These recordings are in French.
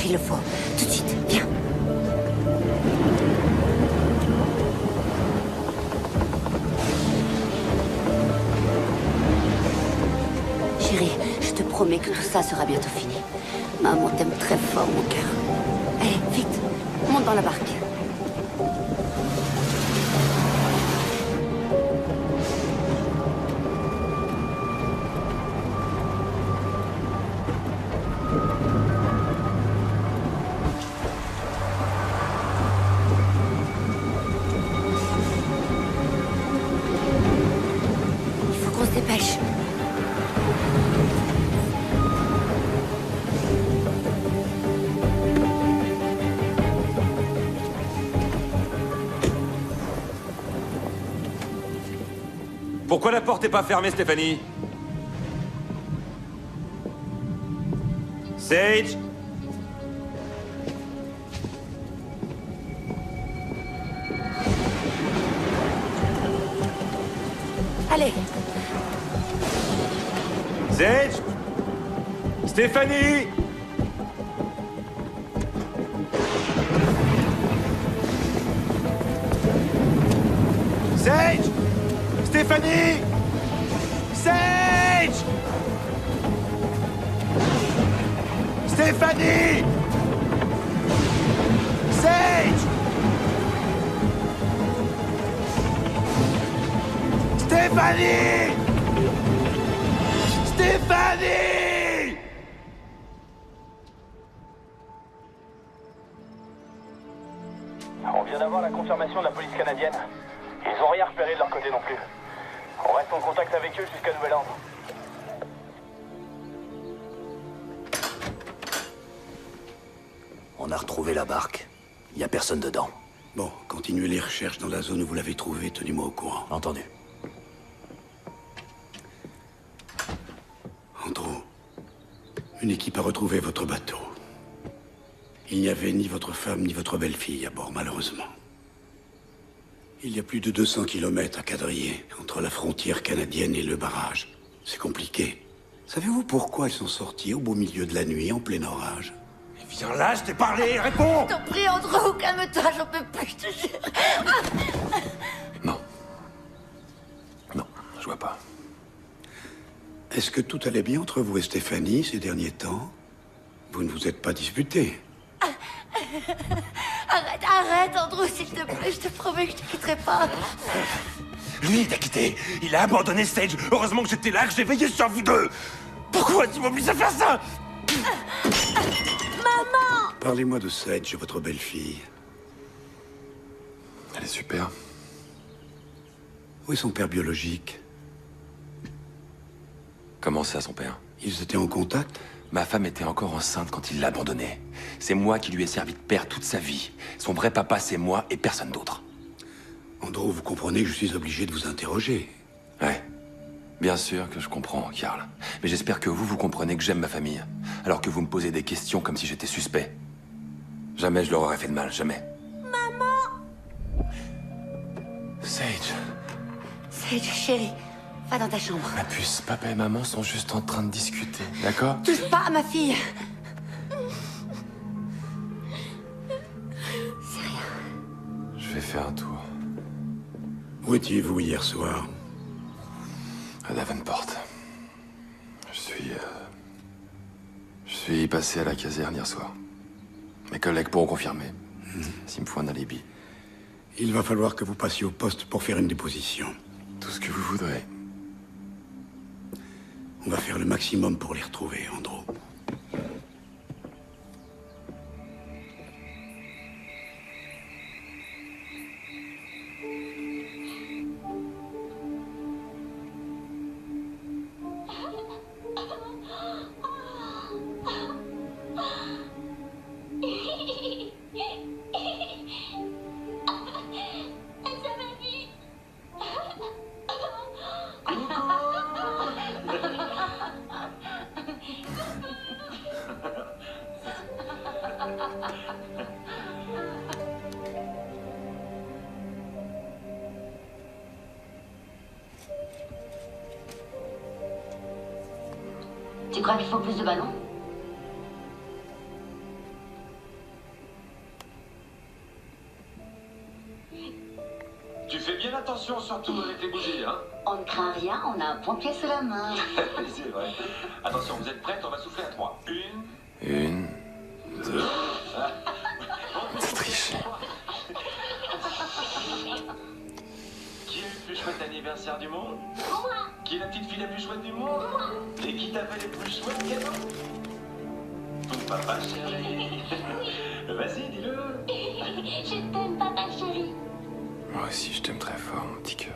il le faut. Tout de suite, viens. Chérie, je te promets que tout ça sera bientôt fini. Maman t'aime très fort, mon cœur. Allez, vite, monte dans la barque. Il faut qu'on se dépêche. Pourquoi la porte n'est pas fermée, Stéphanie? Sage? Allez, Sage? Stéphanie? Sage? Stéphanie? Sage? Stéphanie? Sage? Stéphanie? Stéphanie? On vient d'avoir la confirmation de la police canadienne. Ils ont rien repéré de leur côté non plus. On reste en contact avec eux jusqu'à nouvel ordre. On a retrouvé la barque. Il n'y a personne dedans. Bon, continuez les recherches dans la zone où vous l'avez trouvée. Tenez-moi au courant. Entendu. Andrew, une équipe a retrouvé votre bateau. Il n'y avait ni votre femme ni votre belle-fille à bord, malheureusement. Il y a plus de 200 kilomètres à quadriller entre la frontière canadienne et le barrage. C'est compliqué. Savez-vous pourquoi ils sont sortis au beau milieu de la nuit, en plein orage? Viens là, je t'ai parlé, réponds! t'en prie, Andrew, calme-toi, j'en peux plus, je te jure. Non. Non, je vois pas. Est-ce que tout allait bien entre vous et Stéphanie ces derniers temps? Vous ne vous êtes pas disputés? Arrête, Andrew, s'il te plaît, je te promets que je te quitterai pas. Lui, il t'a quitté. Il a abandonné Sage. Heureusement que j'étais là, que j'ai veillé sur vous deux. Pourquoi tu m'obliges à faire ça? Maman! Parlez-moi de Sage, votre belle-fille. Elle est super. Où est son père biologique? Comment ça, son père? Ils étaient en contact? Ma femme était encore enceinte quand il l'a abandonnée. C'est moi qui lui ai servi de père toute sa vie. Son vrai papa, c'est moi et personne d'autre. Andrew, vous comprenez que je suis obligé de vous interroger. Ouais. Bien sûr que je comprends, Karl. Mais j'espère que vous comprenez que j'aime ma famille. Alors que vous me posez des questions comme si j'étais suspect. Jamais je leur aurais fait de mal, jamais. Maman! Sage. Sage, chérie, va dans ta chambre. Ma puce, papa et maman sont juste en train de discuter, d'accord? Touche pas à ma fille. C'est rien. Je vais faire un tour. Où étiez-vous hier soir? À Davenport. Je suis passé à la caserne hier soir. Mes collègues pourront confirmer. S'il me faut un alibi. Il va falloir que vous passiez au poste pour faire une déposition. Tout ce que vous voudrez. On va faire le maximum pour les retrouver, Andrew. Tu crois qu'il faut plus de ballons? Fais bien attention surtout avec les bougies, hein. On ne craint rien, on a un pompier sous la main. C'est vrai. Attention, vous êtes prêtes? On va souffler à 3. 1. Une, deux... C'est triché. Qui est le plus chouette anniversaire du monde? Moi. Qui est la petite fille la plus chouette du monde? Moi. Et qui t'appelle les plus chouettes cadeaux? Ton papa chéri. Vas-y, dis-le. Je t'aime, papa chéri. Moi aussi, je t'aime très fort, mon petit cœur.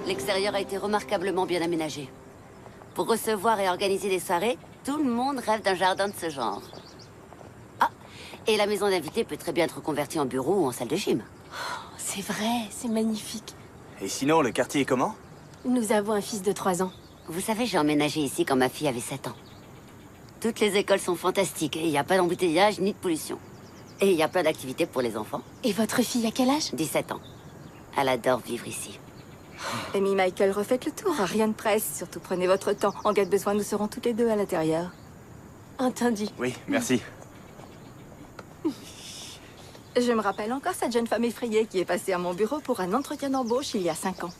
L'extérieur a été remarquablement bien aménagé. Pour recevoir et organiser des soirées, tout le monde rêve d'un jardin de ce genre. Ah, et la maison d'invités peut très bien être convertie en bureau ou en salle de gym. C'est vrai, c'est magnifique. Et sinon, le quartier est comment? Nous avons un fils de 3 ans. Vous savez, j'ai emménagé ici quand ma fille avait 7 ans. Toutes les écoles sont fantastiques et il n'y a pas d'embouteillage ni de pollution. Et il y a plein d'activités pour les enfants. Et votre fille à quel âge? 17 ans. Elle adore vivre ici. Amy Michael, refaites le tour, rien de presse. Surtout prenez votre temps. En cas de besoin, nous serons toutes les deux à l'intérieur. Entendu. Oui, merci. Je me rappelle encore cette jeune femme effrayée qui est passée à mon bureau pour un entretien d'embauche il y a 5 ans.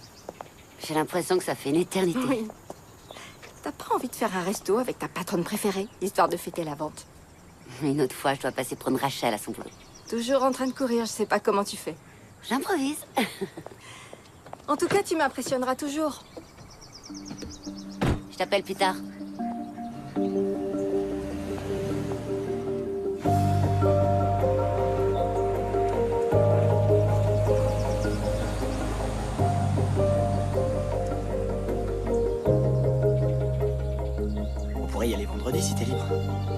J'ai l'impression que ça fait une éternité. Oui. T'as pas envie de faire un resto avec ta patronne préférée, histoire de fêter la vente? Une autre fois, je dois passer prendre Rachel à son boulot. Toujours en train de courir, je sais pas comment tu fais. J'improvise. En tout cas, tu m'impressionneras toujours. Je t'appelle plus tard. On pourrait y aller vendredi si t'es libre.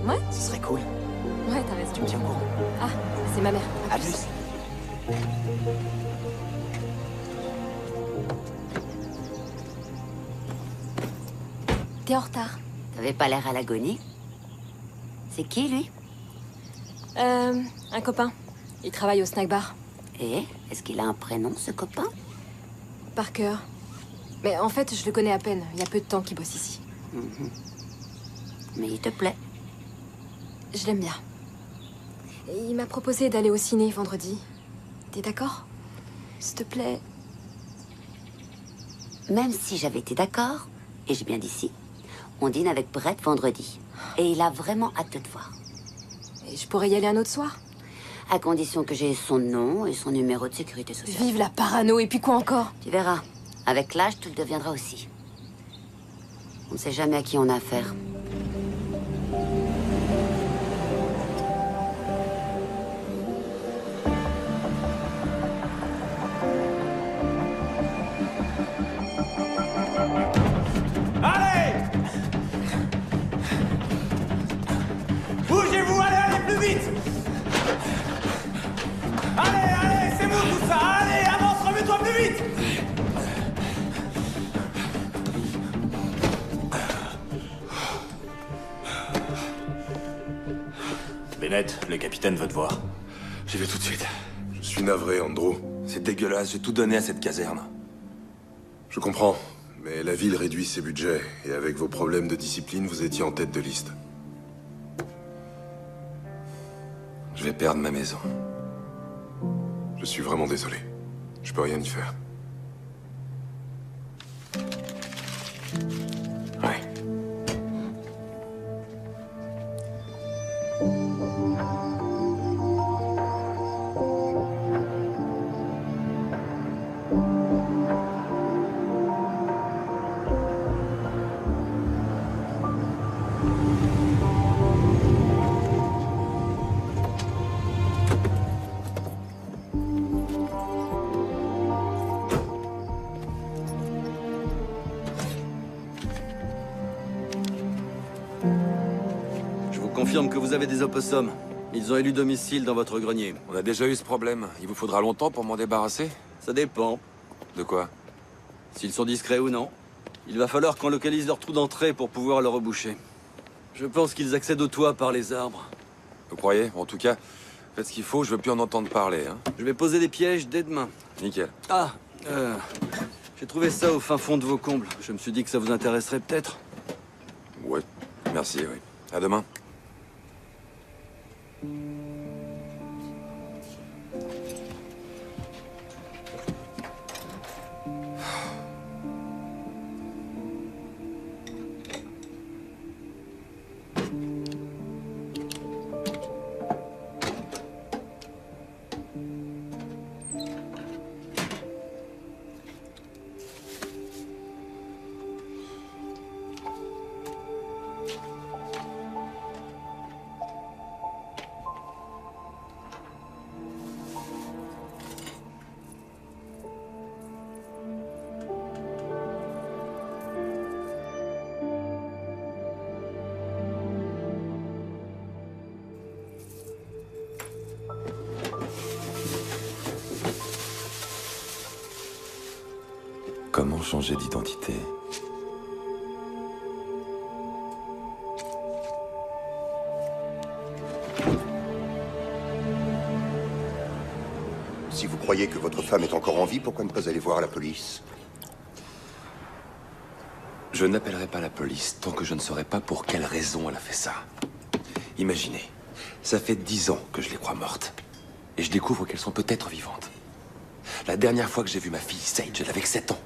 Ouais, Ce serait cool. ouais, t'as raison. Tu me tiens au courant. Ah, c'est ma mère. À plus. T'es en retard. T'avais pas l'air à l'agonie. C'est qui, lui? Un copain. Il travaille au snack bar. Et est-ce qu'il a un prénom, ce copain? Parker. Mais en fait, je le connais à peine. Il y a peu de temps qu'il bosse ici. Mais il te plaît. Je l'aime bien. Et il m'a proposé d'aller au ciné vendredi. T'es d'accord? S'il te plaît. Même si j'avais été d'accord, et j'ai bien dit si, on dîne avec Brett vendredi. Et il a vraiment hâte de te voir. Et je pourrais y aller un autre soir? À condition que j'ai son nom et son numéro de sécurité sociale. Vive la parano, et puis quoi encore? Tu verras. Avec l'âge, tu le deviendras aussi. On ne sait jamais à qui on a affaire. Allez! Bougez-vous, allez plus vite! Allez, c'est vous tout ça! Allez, avance, remets-toi plus vite! Bennett, le capitaine veut te voir. J'y vais tout de suite. Je suis navré, Andrew. C'est dégueulasse, j'ai tout donné à cette caserne. Je comprends, mais la ville réduit ses budgets, et avec vos problèmes de discipline, vous étiez en tête de liste. Je vais perdre ma maison. Je suis vraiment désolé. Je peux rien y faire. Ouais. confirme que vous avez des opossums. Ils ont élu domicile dans votre grenier. On a déjà eu ce problème. Il vous faudra longtemps pour m'en débarrasser? Ça dépend. De quoi? S'ils sont discrets ou non. Il va falloir qu'on localise leur trou d'entrée pour pouvoir le reboucher. Je pense qu'ils accèdent au toit par les arbres. Vous croyez? En tout cas, faites ce qu'il faut, je veux plus en entendre parler, hein. Je vais poser des pièges dès demain. Nickel. Ah, j'ai trouvé ça au fin fond de vos combles. Je me suis dit que ça vous intéresserait peut-être. Ouais, merci, oui. À demain. Comment changer d'identité? Si vous croyez que votre femme est encore en vie, pourquoi ne pas aller voir la police? Je n'appellerai pas la police tant que je ne saurai pas pour quelle raison elle a fait ça. Imaginez, ça fait 10 ans que je les crois mortes. Et je découvre qu'elles sont peut-être vivantes. La dernière fois que j'ai vu ma fille, Sage, elle avait que 7 ans.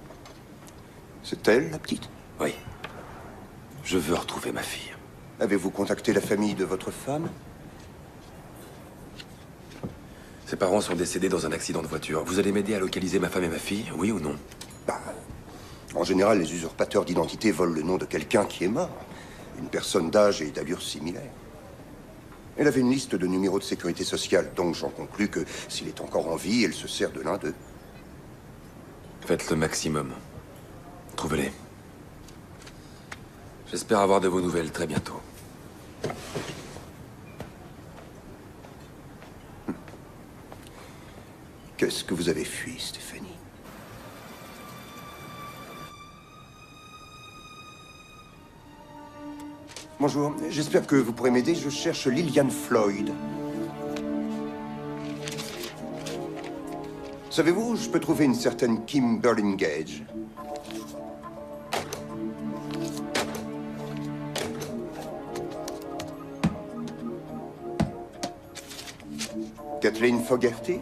C'est elle, la petite? Oui. Je veux retrouver ma fille. Avez-vous contacté la famille de votre femme? Ses parents sont décédés dans un accident de voiture. Vous allez m'aider à localiser ma femme et ma fille, oui ou non? En général, les usurpateurs d'identité volent le nom de quelqu'un qui est mort. Une personne d'âge et d'allure similaire. Elle avait une liste de numéros de sécurité sociale, donc j'en conclus que s'il est encore en vie, elle se sert de l'un d'eux. Faites le maximum. Trouvez-les. J'espère avoir de vos nouvelles très bientôt. Qu'est-ce que vous avez fui, Stéphanie? Bonjour, j'espère que vous pourrez m'aider. Je cherche Lillian Floyd. Savez-vous où je peux trouver une certaine Kim Burlingame? Kathleen Fogarty?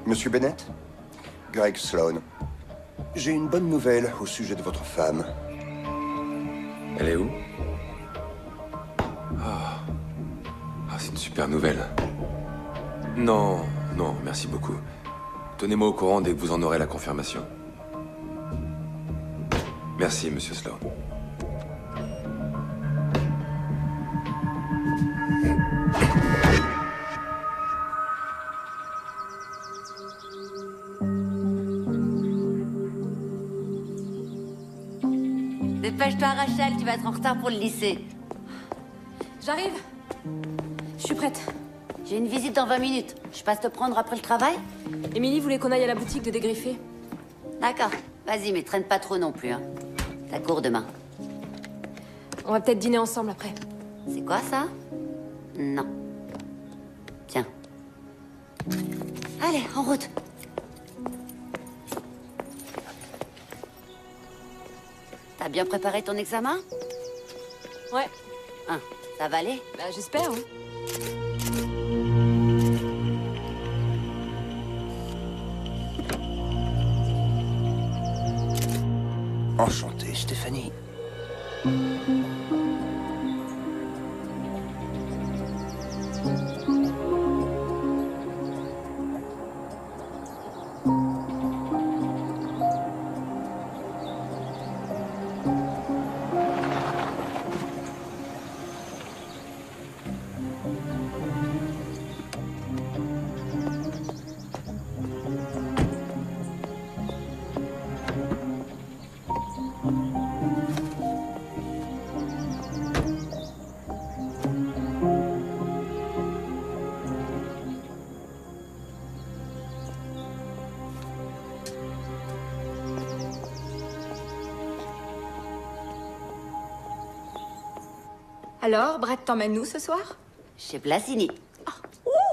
Monsieur Bennett? Greg Sloan. J'ai une bonne nouvelle au sujet de votre femme. Elle est où? C'est une super nouvelle. Non, non, merci beaucoup. Tenez-moi au courant dès que vous en aurez la confirmation. Merci, monsieur Sloan. Dépêche-toi, Rachel, tu vas être en retard pour le lycée. J'arrive. Je suis prête. J'ai une visite dans 20 minutes. Je passe te prendre après le travail? Émilie voulait qu'on aille à la boutique de dégriffer. D'accord. Vas-y, mais traîne pas trop non plus, hein. T'as cours demain. On va peut-être dîner ensemble après. C'est quoi, ça? Non. Tiens. Allez, en route. T'as bien préparé ton examen? Ouais. Hein, ça va aller? Bah, j'espère, oui. Enchanté, Stéphanie. Alors, Brett t'emmène où ce soir? Chez Blasini.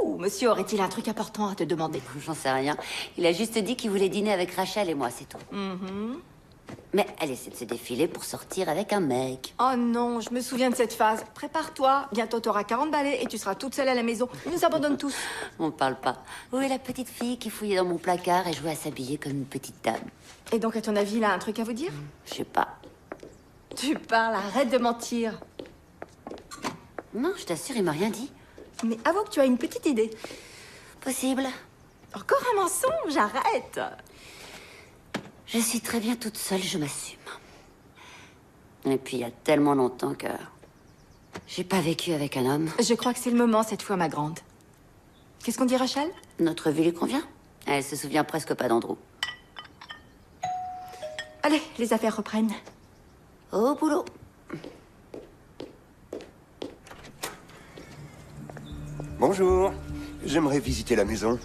Ouh, monsieur aurait-il un truc important à te demander? J'en sais rien. Il a juste dit qu'il voulait dîner avec Rachel et moi, c'est tout. Mais elle essaie de se défiler pour sortir avec un mec. Oh non, je me souviens de cette phase. Prépare-toi, bientôt t'auras 40 balais et tu seras toute seule à la maison. Ils nous abandonnent tous. On parle pas. Où est la petite fille qui fouillait dans mon placard et jouait à s'habiller comme une petite dame? Et donc, à ton avis, il a un truc à vous dire? Je sais pas. Tu parles, arrête de mentir. Non, je t'assure, il m'a rien dit. Mais avoue que tu as une petite idée. Possible. Encore un mensonge, arrête. Je suis très bien toute seule, je m'assume. Et puis, il y a tellement longtemps que... j'ai pas vécu avec un homme. Je crois que c'est le moment cette fois, ma grande. Qu'est-ce qu'on dit, Rachel? Notre vie lui convient. Elle se souvient presque pas d'Andrew. Allez, les affaires reprennent. Au boulot. Bonjour. J'aimerais visiter la maison.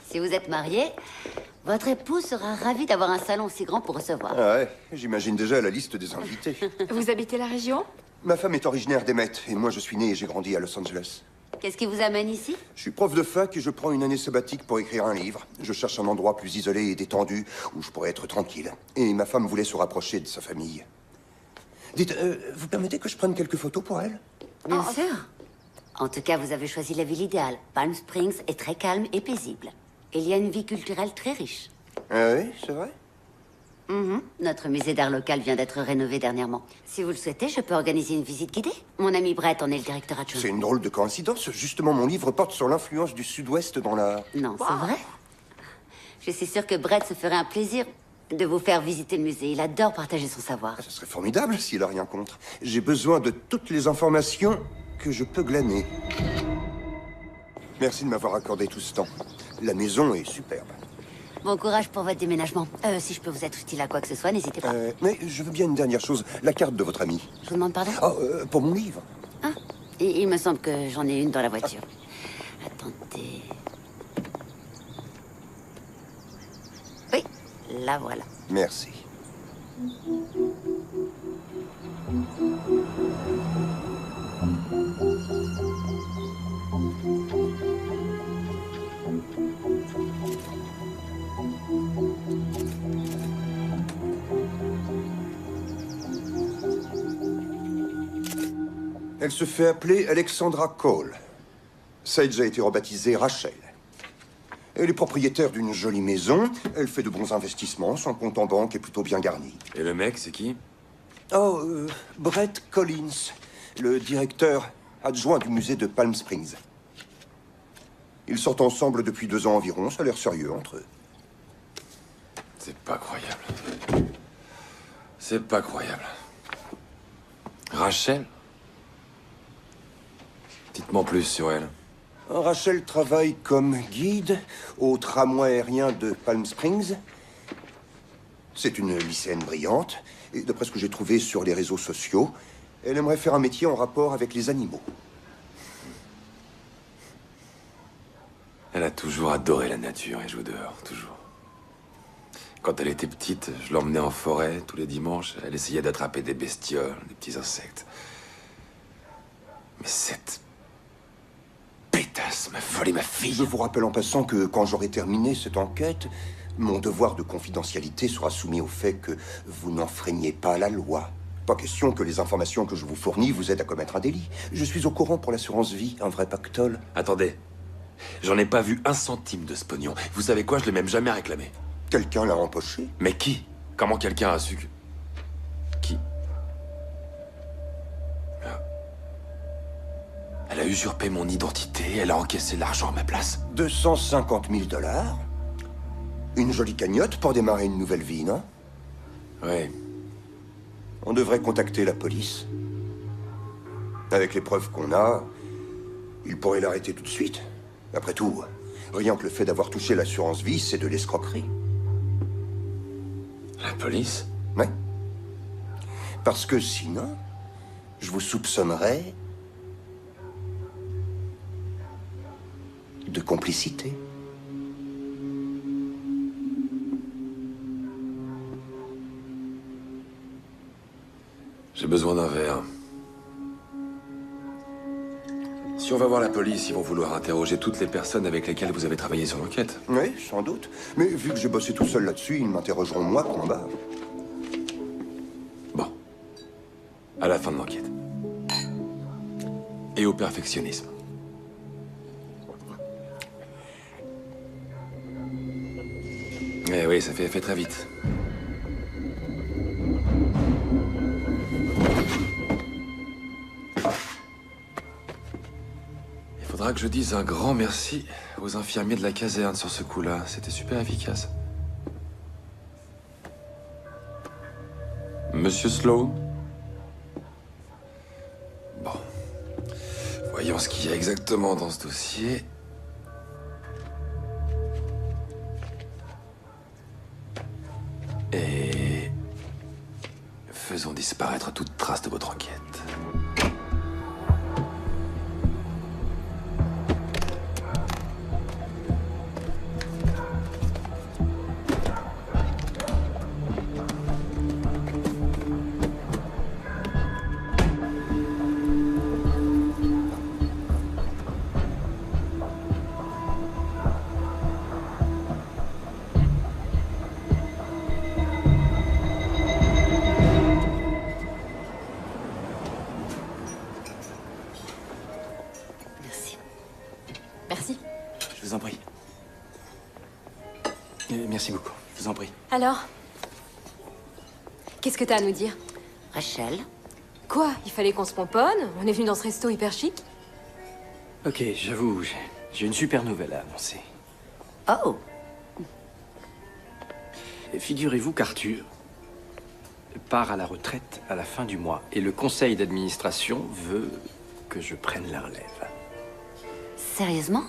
Si vous êtes marié, votre épouse sera ravie d'avoir un salon aussi grand pour recevoir. Ah ouais, j'imagine déjà la liste des invités. Vous habitez la région? Ma femme est originaire d'Emmet, et moi je suis né et j'ai grandi à Los Angeles. Qu'est-ce qui vous amène ici? Je suis prof de fac et je prends une année sabbatique pour écrire un livre. Je cherche un endroit plus isolé et détendu, où je pourrais être tranquille. Et ma femme voulait se rapprocher de sa famille. Dites, vous permettez que je prenne quelques photos pour elle? Bien sûr. En tout cas, vous avez choisi la ville idéale. Palm Springs est très calme et paisible. Il y a une vie culturelle très riche. Ah oui, c'est vrai? Notre musée d'art local vient d'être rénové dernièrement. Si vous le souhaitez, je peux organiser une visite guidée. Mon ami Brett en est le directeur adjoint. C'est une drôle de coïncidence. Justement, mon livre porte sur l'influence du Sud-Ouest dans la... Non, c'est vrai. Je suis sûre que Brett se ferait un plaisir de vous faire visiter le musée. Il adore partager son savoir. Ce serait formidable s'il a rien contre. J'ai besoin de toutes les informations que je peux glaner. Merci de m'avoir accordé tout ce temps. La maison est superbe. Bon courage pour votre déménagement. Si je peux vous être utile à quoi que ce soit, n'hésitez pas. Mais je veux bien une dernière chose. La carte de votre ami. Je vous demande pardon? Oh, pour mon livre. Ah, il me semble que j'en ai une dans la voiture. Attendez... Oui, la voilà. Merci. Elle se fait appeler Alexandra Cole. Sage a été rebaptisée Rachel. Elle est propriétaire d'une jolie maison. Elle fait de bons investissements. Son compte en banque est plutôt bien garni. Et le mec, c'est qui? Oh, Brett Collins, le directeur adjoint du musée de Palm Springs. Ils sortent ensemble depuis 2 ans environ. Ça a l'air sérieux entre eux. C'est pas croyable. C'est pas croyable. Rachel? Dites-moi plus sur elle. Rachel travaille comme guide au tramway aérien de Palm Springs. C'est une lycéenne brillante. Et d'après ce que j'ai trouvé sur les réseaux sociaux, elle aimerait faire un métier en rapport avec les animaux. Elle a toujours adoré la nature et joue dehors, toujours. Quand elle était petite, je l'emmenais en forêt tous les dimanches. Elle essayait d'attraper des bestioles, des petits insectes. Mais cette pétasse m'a volé ma fille. Je vous rappelle en passant que quand j'aurai terminé cette enquête, mon devoir de confidentialité sera soumis au fait que vous n'enfreignez pas la loi. Pas question que les informations que je vous fournis vous aident à commettre un délit. Je suis au courant pour l'assurance vie, un vrai pactole. Attendez. J'en ai pas vu un centime de ce pognon. Vous savez quoi, je l'ai même jamais réclamé. Quelqu'un l'a empoché? Mais qui? Comment quelqu'un a su que... Qui? Elle a usurpé mon identité, elle a encaissé l'argent à ma place. 250 000 $. Une jolie cagnotte pour démarrer une nouvelle vie, non? Ouais. On devrait contacter la police. Avec les preuves qu'on a, ils pourraient l'arrêter tout de suite. Après tout, rien que le fait d'avoir touché l'assurance vie, c'est de l'escroquerie. La police? Ouais. Parce que sinon, je vous soupçonnerais de complicité. J'ai besoin d'un verre. Si on va voir la police, ils vont vouloir interroger toutes les personnes avec lesquelles vous avez travaillé sur l'enquête. Oui, sans doute. Mais vu que j'ai bossé tout seul là-dessus, ils m'interrogeront moi, point barre. Bon. À la fin de l'enquête. Et au perfectionnisme. Eh oui, ça fait effet très vite. Il faudra que je dise un grand merci aux infirmiers de la caserne sur ce coup-là. C'était super efficace. Monsieur Sloan? Bon. Voyons ce qu'il y a exactement dans ce dossier. Et... faisons disparaître toute trace de votre enquête. Merci. Je vous en prie. Merci beaucoup, je vous en prie. Alors? Qu'est-ce que t'as à nous dire? Rachel? Quoi? Il fallait qu'on se pomponne? On est venu dans ce resto hyper chic? Ok, j'avoue, j'ai une super nouvelle à annoncer. Oh! Figurez-vous qu'Arthur part à la retraite à la fin du mois et le conseil d'administration veut que je prenne la relève. Sérieusement?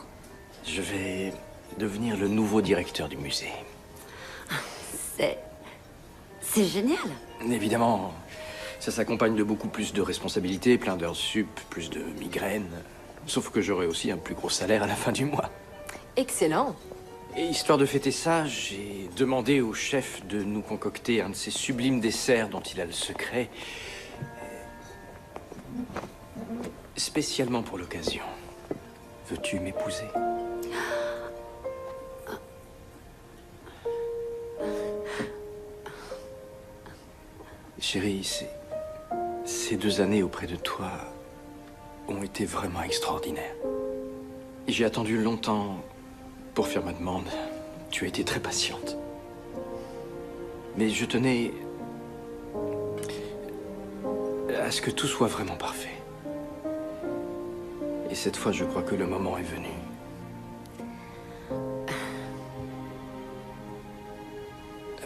Je vais devenir le nouveau directeur du musée. C'est génial. Évidemment, ça s'accompagne de beaucoup plus de responsabilités, plein d'heures sup, plus de migraines. Sauf que j'aurai aussi un plus gros salaire à la fin du mois. Excellent. Et histoire de fêter ça, j'ai demandé au chef de nous concocter un de ces sublimes desserts dont il a le secret. Spécialement pour l'occasion. Veux-tu m'épouser? Chérie, ces 2 années auprès de toi ont été vraiment extraordinaires. J'ai attendu longtemps pour faire ma demande. Tu as été très patiente. Mais je tenais à ce que tout soit vraiment parfait. Et cette fois, je crois que le moment est venu.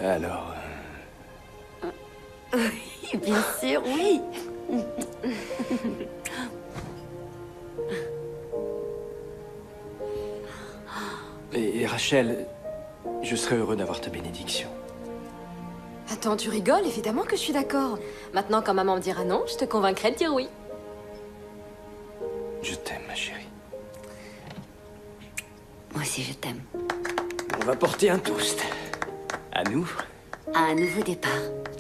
Alors... Oui, bien sûr, oui. Et Rachel, je serais heureux d'avoir ta bénédiction. Attends, tu rigoles? Évidemment que je suis d'accord. Maintenant, quand maman me dira non, je te convaincrai de dire oui. Je t'aime, ma chérie. Moi aussi, je t'aime. On va porter un toast. À nous. À un nouveau départ.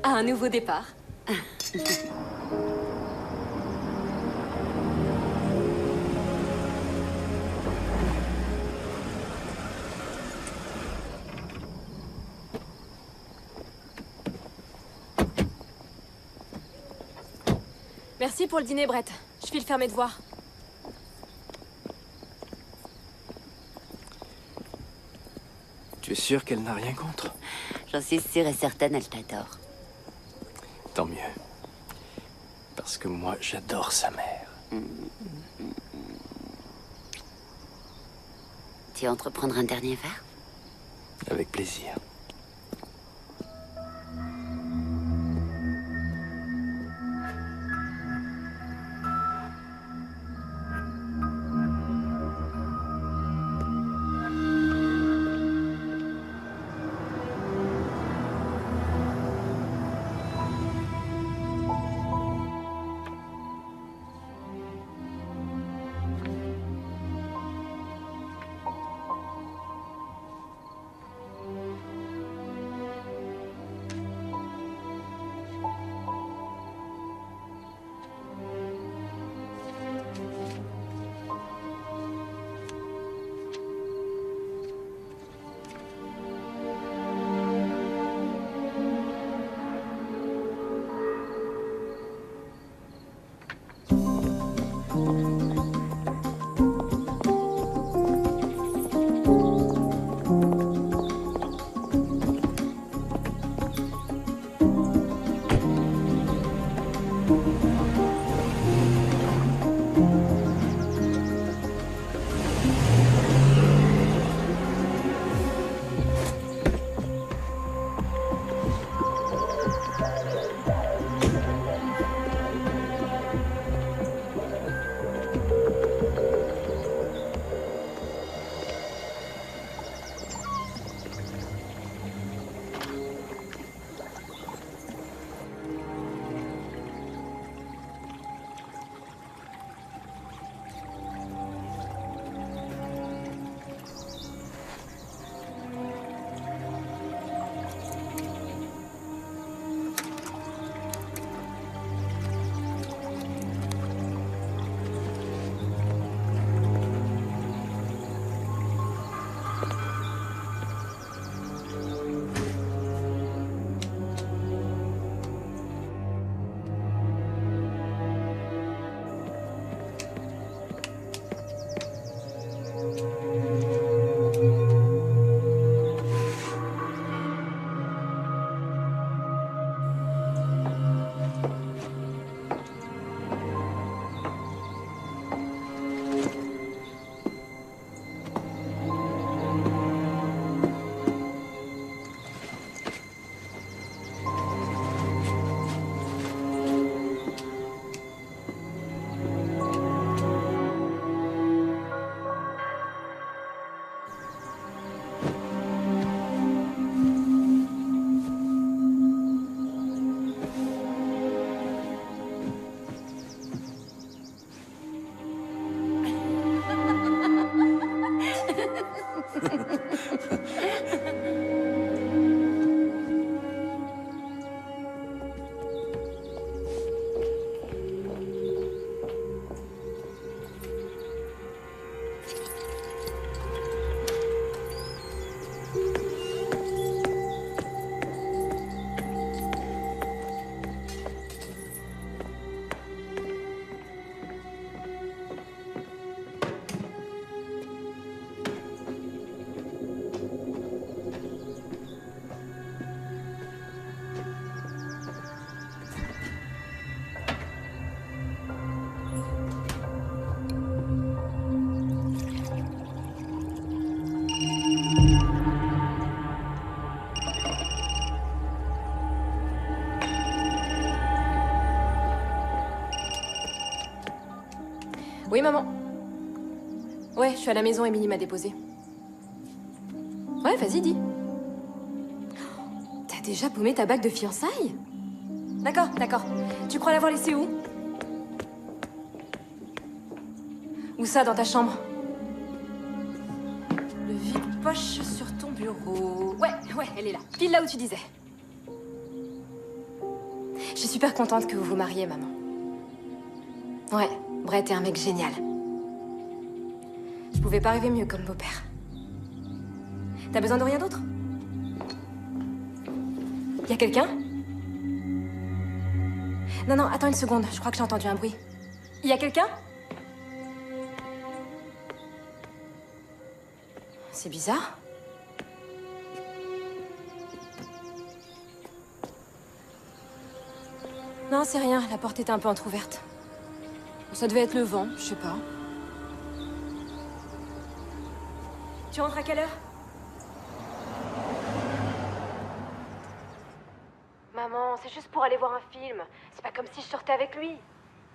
À un nouveau départ. Merci pour le dîner, Brett. Je file faire mes devoirs. Tu es sûr qu'elle n'a rien contre? J'en suis sûre et certaine, elle t'adore. Tant mieux. Parce que moi, j'adore sa mère. Tu veux entreprendre un dernier verre? Avec plaisir. Oui, maman. Ouais, je suis à la maison, Émilie m'a déposé. Ouais, vas-y, dis. T'as déjà paumé ta bague de fiançailles? D'accord, d'accord. Tu crois l'avoir laissée où? Où ça, dans ta chambre? Le vide-poche sur ton bureau. Ouais, elle est là. Pile là où tu disais. Je suis super contente que vous vous mariez, maman. Ouais, Brett est un mec génial. Je pouvais pas rêver mieux comme beau-père. T'as besoin de rien d'autre? Y a quelqu'un? Non, attends une seconde, je crois que j'ai entendu un bruit. Y a quelqu'un? C'est bizarre. Non, c'est rien. La porte était un peu entrouverte. Ça devait être le vent, je sais pas. Tu rentres à quelle heure? Maman, c'est juste pour aller voir un film. C'est pas comme si je sortais avec lui.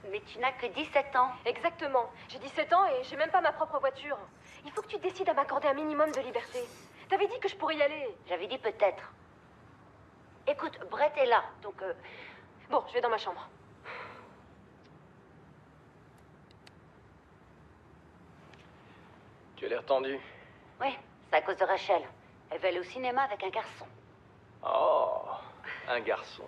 Mais tu n'as que 17 ans. Exactement. J'ai 17 ans et j'ai même pas ma propre voiture. Il faut que tu décides à m'accorder un minimum de liberté. T'avais dit que je pourrais y aller. J'avais dit peut-être. Écoute, Brett est là, donc... Bon, je vais dans ma chambre. Tu as l'air tendu. Oui, c'est à cause de Rachel. Elle veut aller au cinéma avec un garçon. Oh, un garçon.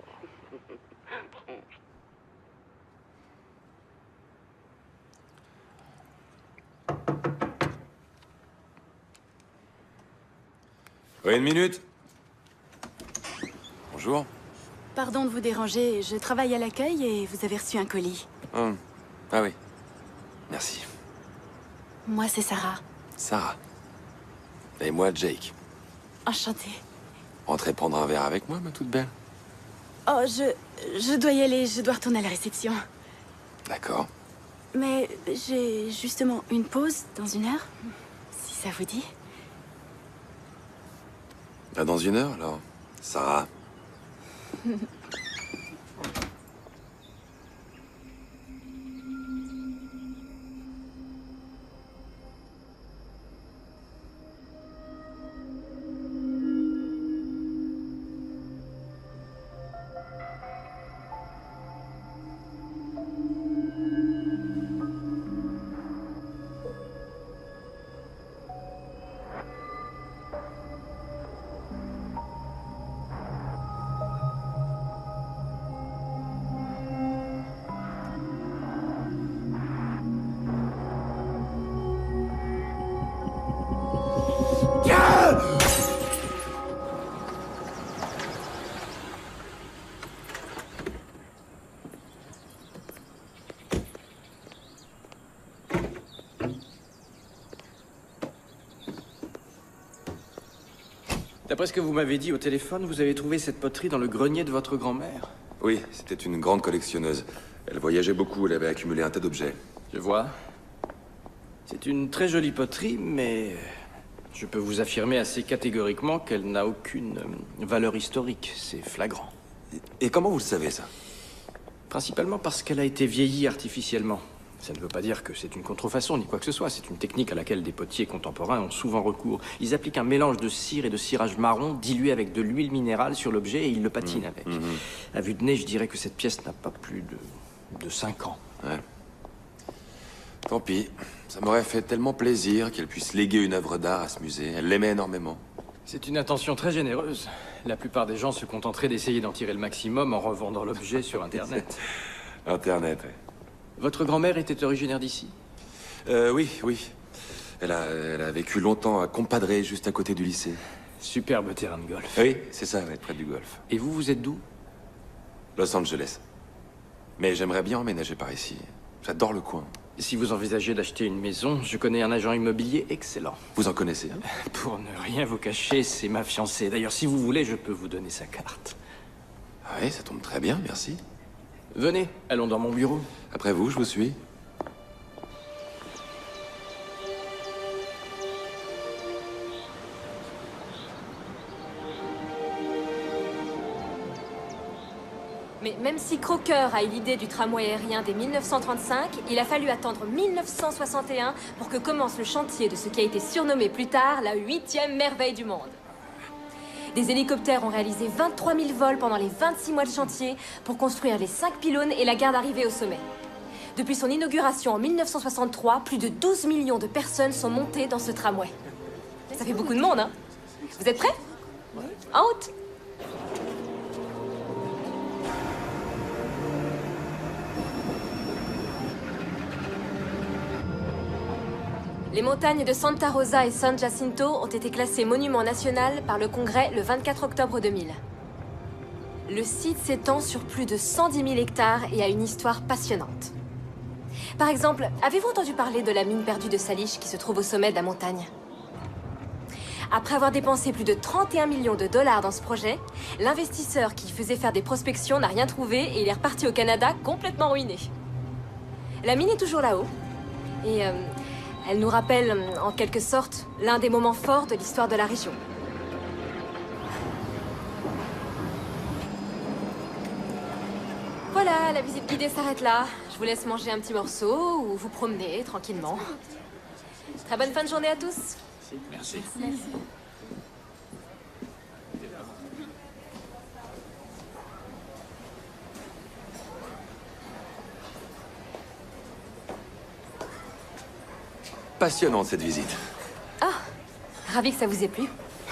Oui, une minute. Bonjour. Pardon de vous déranger, je travaille à l'accueil et vous avez reçu un colis. Oh. Ah oui. Merci. Moi, c'est Sarah. Sarah. Et moi, Jake. Enchantée. Entrez prendre un verre avec moi, ma toute belle. Oh, je dois y aller, je dois retourner à la réception. D'accord. Mais j'ai justement une pause dans 1 heure, si ça vous dit. Là, dans 1 heure, alors. Sarah. D'après ce que vous m'avez dit au téléphone, vous avez trouvé cette poterie dans le grenier de votre grand-mère. Oui, c'était une grande collectionneuse. Elle voyageait beaucoup, elle avait accumulé un tas d'objets. Je vois. C'est une très jolie poterie, mais je peux vous affirmer assez catégoriquement qu'elle n'a aucune valeur historique. C'est flagrant. Et comment vous le savez, ça? Principalement parce qu'elle a été vieillie artificiellement. Ça ne veut pas dire que c'est une contrefaçon ni quoi que ce soit. C'est une technique à laquelle des potiers contemporains ont souvent recours. Ils appliquent un mélange de cire et de cirage marron dilué avec de l'huile minérale sur l'objet et ils le patinent avec. À vue de nez, je dirais que cette pièce n'a pas plus de 5 ans. Ouais. Tant pis. Ça m'aurait fait tellement plaisir qu'elle puisse léguer une œuvre d'art à ce musée. Elle l'aimait énormément. C'est une intention très généreuse. La plupart des gens se contenteraient d'essayer d'en tirer le maximum en revendant l'objet sur Internet. Internet, oui. Votre grand-mère était originaire d'ici? Oui. Elle a vécu longtemps à Compadre, juste à côté du lycée. Superbe terrain de golf. Oui, c'est ça, ouais, près du golf. Et vous êtes d'où? Los Angeles. Mais j'aimerais bien emménager par ici. J'adore le coin. Si vous envisagez d'acheter une maison, je connais un agent immobilier excellent. Vous en connaissez un? Pour ne rien vous cacher, c'est ma fiancée. D'ailleurs, si vous voulez, je peux vous donner sa carte. Ah oui, ça tombe très bien, merci. Venez, allons dans mon bureau. Après vous, je vous suis. Mais même si Crocker a eu l'idée du tramway aérien dès 1935, il a fallu attendre 1961 pour que commence le chantier de ce qui a été surnommé plus tard la 8e merveille du monde. Des hélicoptères ont réalisé 23 000 vols pendant les 26 mois de chantier pour construire les 5 pylônes et la gare d'arrivée au sommet. Depuis son inauguration en 1963, plus de 12 millions de personnes sont montées dans ce tramway. Ça fait beaucoup de monde, hein? Vous êtes prêts? En route! Les montagnes de Santa Rosa et San Jacinto ont été classées monument national par le Congrès le 24 octobre 2000. Le site s'étend sur plus de 110 000 hectares et a une histoire passionnante. Par exemple, avez-vous entendu parler de la mine perdue de Salish qui se trouve au sommet de la montagne? Après avoir dépensé plus de 31 millions de dollars dans ce projet, l'investisseur qui faisait faire des prospections n'a rien trouvé et il est reparti au Canada complètement ruiné. La mine est toujours là-haut. Et elle nous rappelle, en quelque sorte, l'un des moments forts de l'histoire de la région. Voilà, la visite guidée s'arrête là. Je vous laisse manger un petit morceau ou vous promener tranquillement. Très bonne fin de journée à tous. Merci. Passionnante cette visite. Ah, ravi que ça vous ait plu.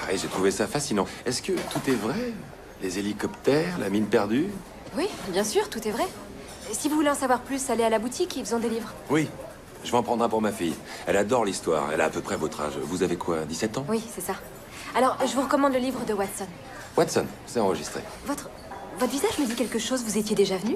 Ah, et j'ai trouvé ça fascinant. Est-ce que tout est vrai? Les hélicoptères, la mine perdue? Oui, bien sûr, tout est vrai. Si vous voulez en savoir plus, allez à la boutique, ils ont des livres. Oui. Je vais en prendre un pour ma fille. Elle adore l'histoire. Elle a à peu près votre âge. Vous avez quoi, 17 ans? Oui, c'est ça. Alors, je vous recommande le livre de Watson. Watson, c'est enregistré. Votre visage me dit quelque chose, vous étiez déjà venu?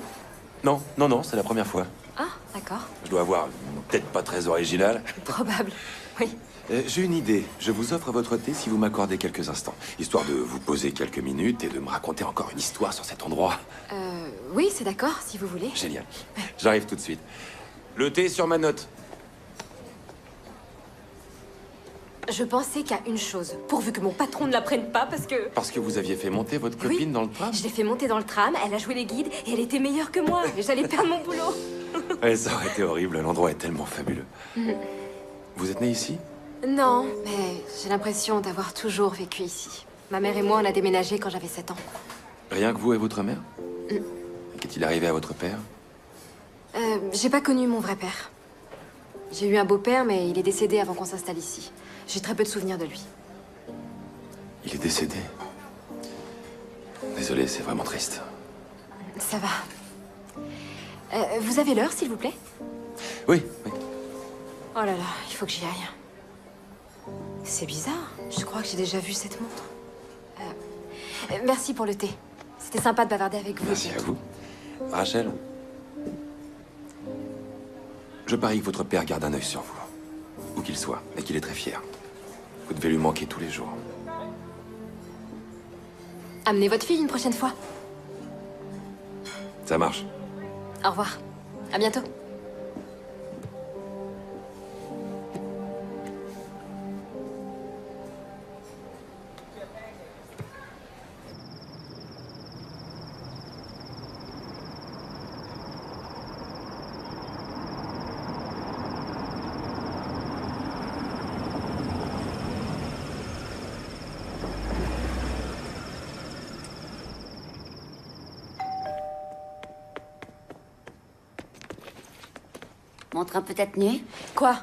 Non, non, non, c'est la première fois. Ah, d'accord. Je dois avoir peut-être pas très original. Probable, oui. J'ai une idée. Je vous offre votre thé si vous m'accordez quelques instants. Histoire de vous poser quelques minutes et de me raconter encore une histoire sur cet endroit. Oui, c'est d'accord, si vous voulez. Génial. J'arrive tout de suite. Le thé sur ma note. Je pensais qu'à une chose, pourvu que mon patron ne l'apprenne pas, parce que... Parce que vous aviez fait monter votre copine dans le tram? Je l'ai fait monter dans le tram, elle a joué les guides, et elle était meilleure que moi, et j'allais perdre mon boulot. Ouais, ça aurait été horrible. L'endroit est tellement fabuleux. Vous êtes né ici? Non, mais j'ai l'impression d'avoir toujours vécu ici. Ma mère et moi, on a déménagé quand j'avais 7 ans. Rien que vous et votre mère? Qu'est-il arrivé à votre père? J'ai pas connu mon vrai père. J'ai eu un beau-père, mais il est décédé avant qu'on s'installe ici. J'ai très peu de souvenirs de lui. Il est décédé. Désolé, c'est vraiment triste. Ça va. Vous avez l'heure, s'il vous plaît? Oui, oui. Oh là là, il faut que j'y aille. C'est bizarre. Je crois que j'ai déjà vu cette montre. Merci pour le thé. C'était sympa de bavarder avec vous. Merci à vous. Rachel, je parie que votre père garde un œil sur vous. Où qu'il soit, et qu'il est très fier. Vous devez lui manquer tous les jours. Amenez votre fille une prochaine fois. Ça marche. Au revoir. À bientôt. Mon train peut être nu? Quoi?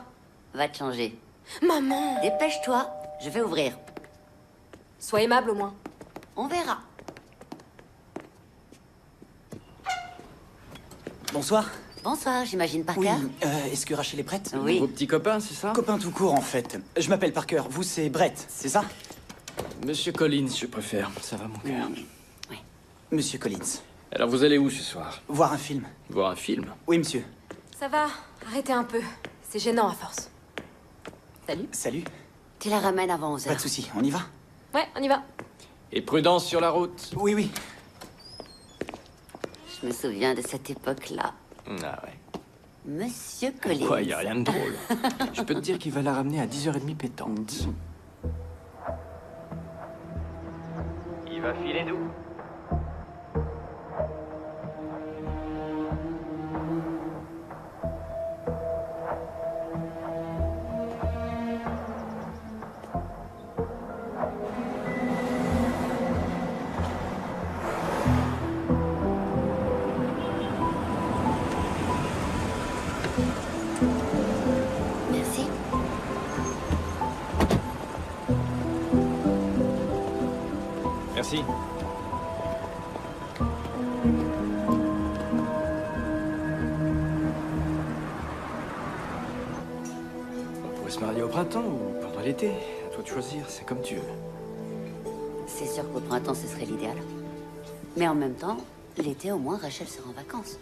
Va te changer. Maman! Dépêche-toi, je vais ouvrir. Sois aimable au moins. On verra. Bonsoir. Bonsoir, j'imagine Parker. Oui, est-ce que Rachel est prête? Oui. Vos petits copains, c'est ça? Copain tout court, en fait. Je m'appelle Parker, vous c'est Brett, c'est ça? Monsieur Collins, je préfère. Ça va, mon cœur. Oui. Monsieur Collins. Alors, vous allez où ce soir? Voir un film. Voir un film? Oui, monsieur. Ça va, arrêtez un peu. C'est gênant à force. Salut. Salut. Tu la ramènes avant 11h. Pas de soucis, on y va? Ouais, on y va. Et prudence sur la route. Oui, oui. Je me souviens de cette époque-là. Ah ouais. Monsieur Collins. Quoi, y a rien de drôle. Je peux te dire qu'il va la ramener à 10h30 pétante. Il va filer d'où? Merci. Merci. On pourrait se marier au printemps ou pendant l'été. À toi de choisir, c'est comme tu veux. C'est sûr qu'au printemps, ce serait l'idéal. Mais en même temps, l'été, au moins, Rachel sera en vacances.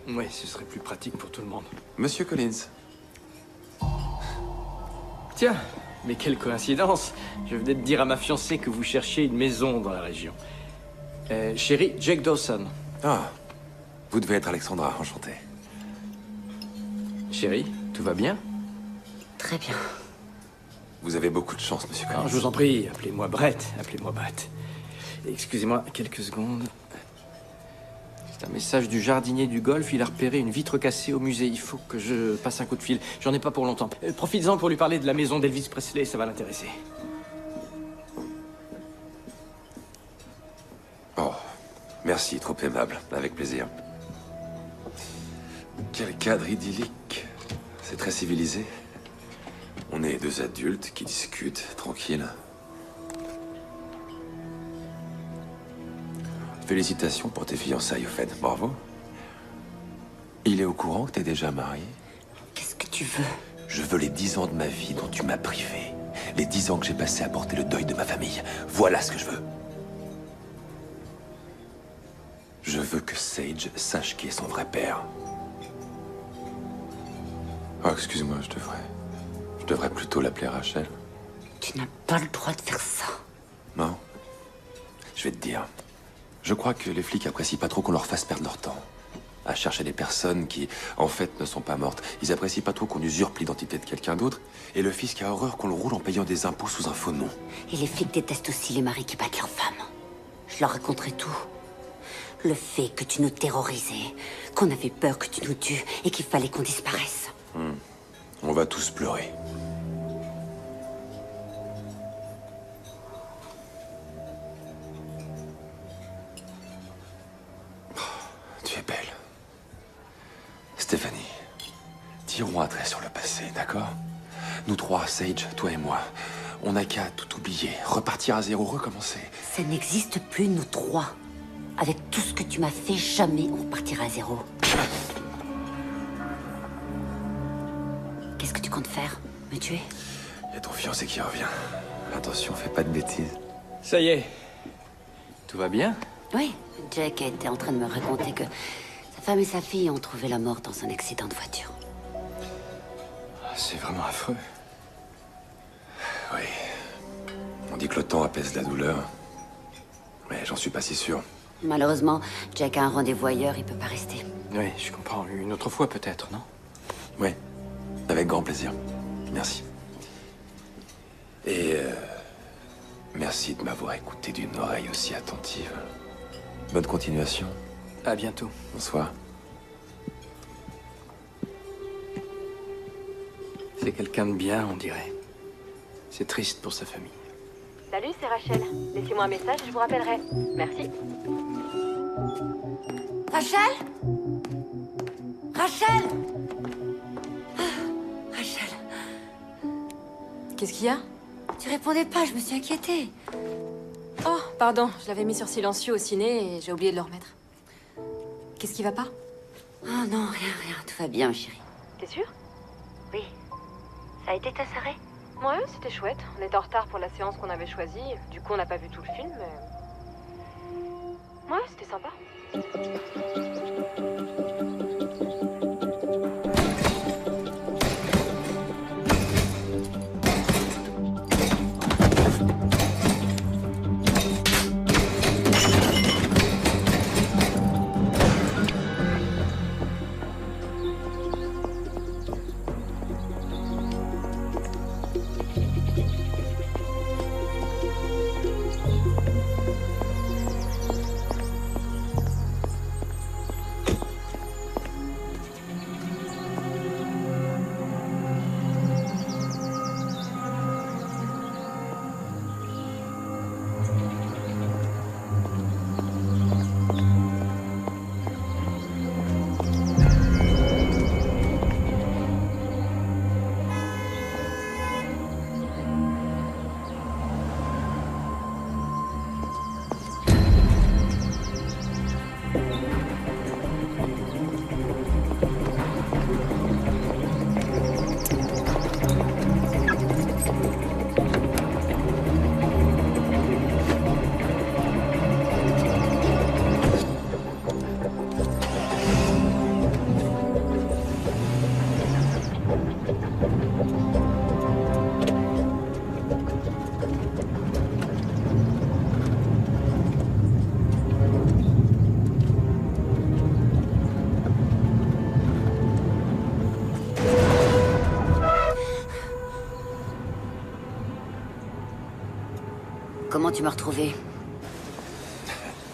Ouais, ce serait plus pratique pour tout le monde. Monsieur Collins. Tiens, Mais quelle coïncidence! Je venais de dire à ma fiancée que vous cherchiez une maison dans la région. Chérie, Jake Dawson. Ah, vous devez être Alexandra, enchanté. Chérie, tout va bien? Très bien. Vous avez beaucoup de chance, monsieur Collins. Je vous en prie, appelez-moi Brett, appelez-moi Brett. Excusez-moi quelques secondes. C'est un message du jardinier du golf, il a repéré une vitre cassée au musée. Il faut que je passe un coup de fil. J'en ai pas pour longtemps. Profites-en pour lui parler de la maison d'Elvis Presley, ça va l'intéresser. Oh, merci, trop aimable. Avec plaisir. Quel cadre idyllique. C'est très civilisé. On est deux adultes qui discutent, tranquilles. Félicitations pour tes fiançailles, au fait. Bravo. Il est au courant que t'es déjà marié? Qu'est-ce que tu veux? Je veux les 10 ans de ma vie dont tu m'as privé. Les 10 ans que j'ai passés à porter le deuil de ma famille. Voilà ce que je veux. Je veux que Sage sache qui est son vrai père. Oh, excuse-moi, je devrais plutôt l'appeler Rachel. Tu n'as pas le droit de faire ça. Non. Je vais te dire. Je crois que les flics apprécient pas trop qu'on leur fasse perdre leur temps à chercher des personnes qui, en fait, ne sont pas mortes. Ils apprécient pas trop qu'on usurpe l'identité de quelqu'un d'autre. Et le fisc a horreur qu'on le roule en payant des impôts sous un faux nom. Et les flics détestent aussi les maris qui battent leurs femmes. Je leur raconterai tout. Le fait que tu nous terrorisais, qu'on avait peur que tu nous tues et qu'il fallait qu'on disparaisse. On va tous pleurer. Tu es belle. Stéphanie, tirons un trait sur le passé, d'accord? Nous trois, Sage, toi et moi, on n'a qu'à tout oublier, repartir à zéro, recommencer. Ça n'existe plus, nous trois. Avec tout ce que tu m'as fait, jamais on repartira à zéro. Qu'est-ce que tu comptes faire? Me tuer? Il y a ton fiancé qui revient. Attention, fais pas de bêtises. Ça y est. Tout va bien? Oui, Jack était en train de me raconter que sa femme et sa fille ont trouvé la mort dans un accident de voiture. C'est vraiment affreux. Oui. On dit que le temps apaise la douleur. Mais j'en suis pas si sûr. Malheureusement, Jack a un rendez-vous ailleurs, il peut pas rester. Oui, je comprends. Une autre fois peut-être, non? Oui, avec grand plaisir. Merci. Et merci de m'avoir écouté d'une oreille aussi attentive. Bonne continuation. À bientôt. Bonsoir. C'est quelqu'un de bien, on dirait. C'est triste pour sa famille. Salut, c'est Rachel. Laissez-moi un message et je vous rappellerai. Merci. Rachel? Rachel? Rachel? Qu'est-ce qu'il y a? Tu répondais pas, je me suis inquiétée. Oh, pardon, je l'avais mis sur silencieux au ciné et j'ai oublié de le remettre. Qu'est-ce qui va pas? Oh non, rien, tout va bien, chérie. T'es sûre? Oui. Ça a été ta soirée? Ouais, c'était chouette. On était en retard pour la séance qu'on avait choisie. Du coup, on n'a pas vu tout le film, mais... Ouais, c'était sympa. comment tu m'as retrouvé?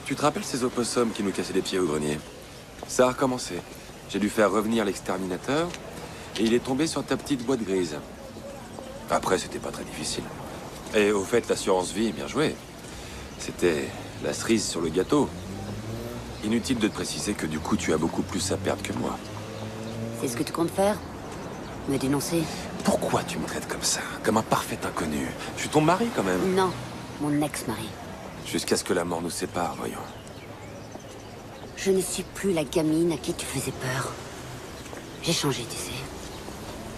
Tu te rappelles ces opossums qui nous cassaient les pieds au grenier? Ça a recommencé. J'ai dû faire revenir l'exterminateur, et il est tombé sur ta petite boîte grise. Après, c'était pas très difficile. Et au fait, l'assurance vie, bien joué. C'était la cerise sur le gâteau. Inutile de te préciser que du coup, tu as beaucoup plus à perdre que moi. C'est ce que tu comptes faire? Me dénoncer? Pourquoi tu me traites comme ça? Comme un parfait inconnu? Je suis ton mari, quand même. Non, mon ex-mari. Jusqu'à ce que la mort nous sépare, voyons. Je ne suis plus la gamine à qui tu faisais peur. J'ai changé, tu sais.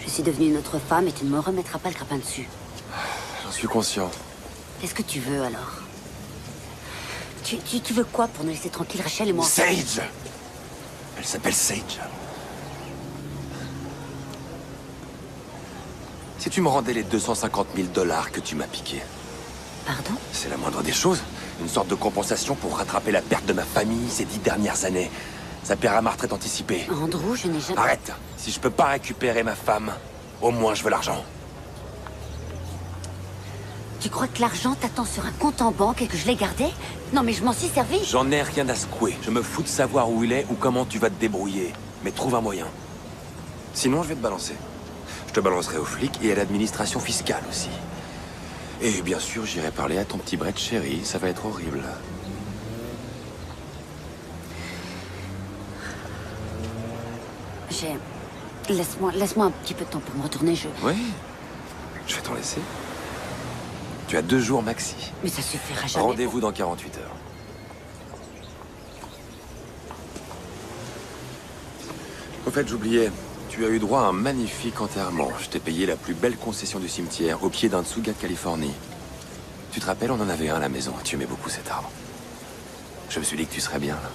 Je suis devenue une autre femme et tu ne me remettras pas le grappin dessus. J'en suis conscient. Qu'est-ce que tu veux, alors? Tu veux quoi pour nous laisser tranquilles, Rachel et moi? Sage! Elle s'appelle Sage. Si tu me rendais les 250 000 $ que tu m'as piqués. Pardon? C'est la moindre des choses. Une sorte de compensation pour rattraper la perte de ma famille ces 10 dernières années. Ça paiera ma retraite anticipée. Andrew, je n'ai jamais... Arrête! Si je peux pas récupérer ma femme, au moins je veux l'argent. Tu crois que l'argent t'attend sur un compte en banque et que je l'ai gardé? Non, mais je m'en suis servi. J'en ai rien à secouer. Je me fous de savoir où il est ou comment tu vas te débrouiller. Mais trouve un moyen. Sinon, je vais te balancer. Je te balancerai aux flics et à l'administration fiscale aussi. Et bien sûr, j'irai parler à ton petit Brett chéri. Ça va être horrible. Laisse-moi un petit peu de temps pour me retourner, Oui, je vais t'en laisser. Tu as 2 jours maxi. Mais ça suffira jamais. Rendez-vous dans 48 heures. Au fait, j'oubliais. Tu as eu droit à un magnifique enterrement. Je t'ai payé la plus belle concession du cimetière, au pied d'un tsuga de Californie. Tu te rappelles, on en avait un à la maison. Tu aimais beaucoup cet arbre. Je me suis dit que tu serais bien, là.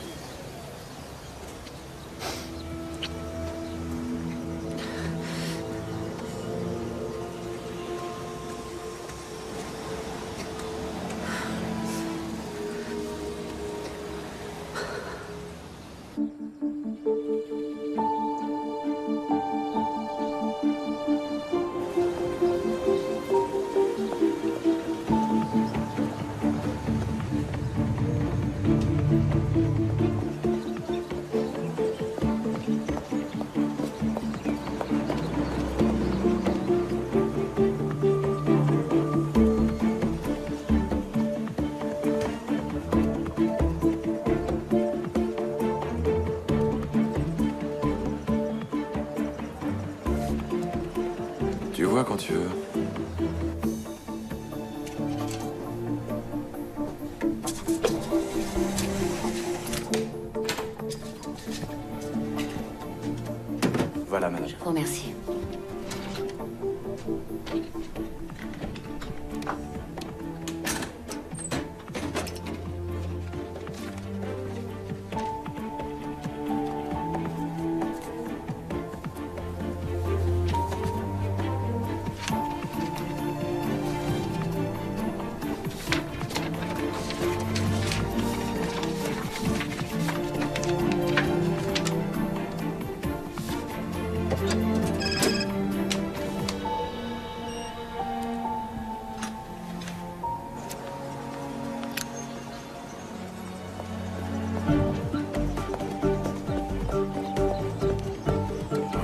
Tu vois quand tu veux. Voilà, madame. Je vous remercie.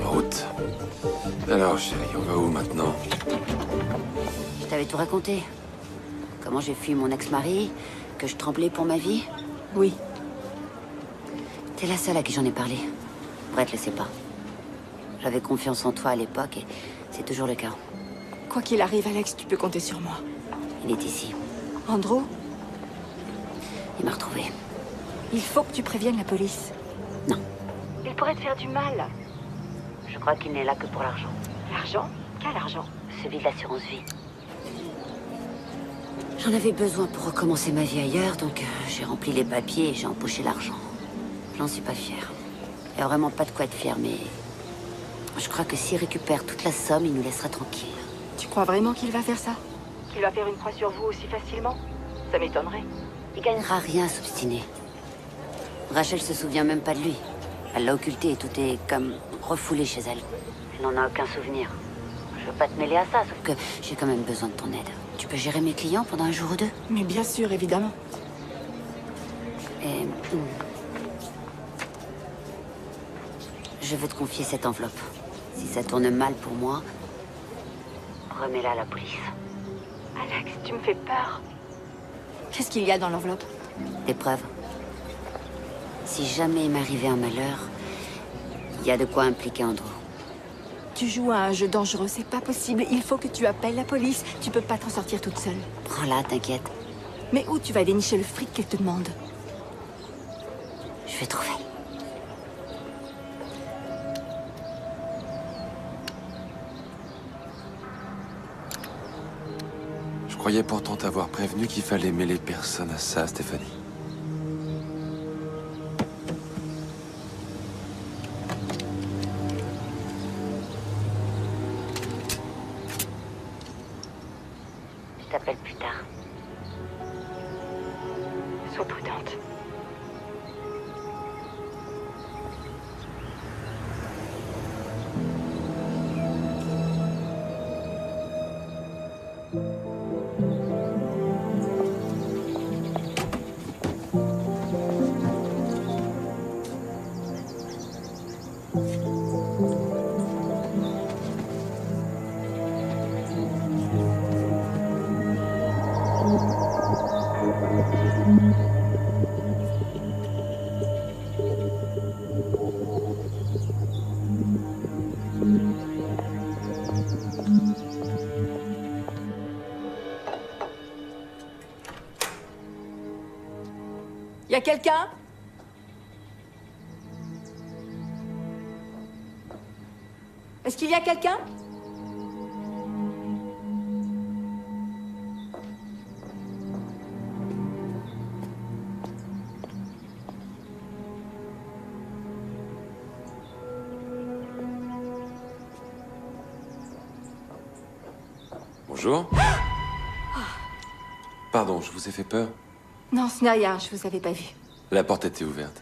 En route. Alors, chérie, on va où maintenant? Je t'avais tout raconté. Comment j'ai fui mon ex-mari, que je tremblais pour ma vie. Oui. T'es la seule à qui j'en ai parlé. Brett le sait pas. J'avais confiance en toi à l'époque et c'est toujours le cas. Quoi qu'il arrive, Alex, tu peux compter sur moi. Il est ici. Andrew, Il m'a retrouvé. il faut que tu préviennes la police. Non. Il pourrait te faire du mal. Je crois qu'il n'est là que pour l'argent. L'argent? Quel argent? Celui de l'assurance vie. J'en avais besoin pour recommencer ma vie ailleurs, donc j'ai rempli les papiers et j'ai empoché l'argent. J'en suis pas fière. Il n'y a vraiment pas de quoi être fière, mais... Je crois que s'il récupère toute la somme, il nous laissera tranquilles. Tu crois vraiment qu'il va faire ça? Qu'il va faire une croix sur vous aussi facilement? Ça m'étonnerait. Il gagnera rien à s'obstiner. Rachel se souvient même pas de lui. Elle l'a occulté et tout est comme refoulé chez elle. Elle n'en a aucun souvenir. Je veux pas te mêler à ça, sauf que j'ai quand même besoin de ton aide. Tu peux gérer mes clients pendant un jour ou deux? Mais bien sûr, évidemment. Et... je veux te confier cette enveloppe. Si ça tourne mal pour moi, remets-la à la police. Alex, tu me fais peur. Qu'est-ce qu'il y a dans l'enveloppe? Des preuves. Si jamais il m'arrivait un malheur, il y a de quoi impliquer Andrew. Tu joues à un jeu dangereux, c'est pas possible. Il faut que tu appelles la police. Tu peux pas t'en sortir toute seule. Prends-la, t'inquiète. Mais où tu vas dénicher le fric qu'elle te demande? Je vais trouver. Je croyais pourtant t'avoir prévenu qu'il fallait mêler personne à ça, Stéphanie. Je t'appelle plus tard. Sois prudente. Y a quelqu'un? Est-ce qu'il y a quelqu'un? Bonjour. Pardon, je vous ai fait peur. Non, ce n'est rien, je vous avais pas vu. La porte était ouverte.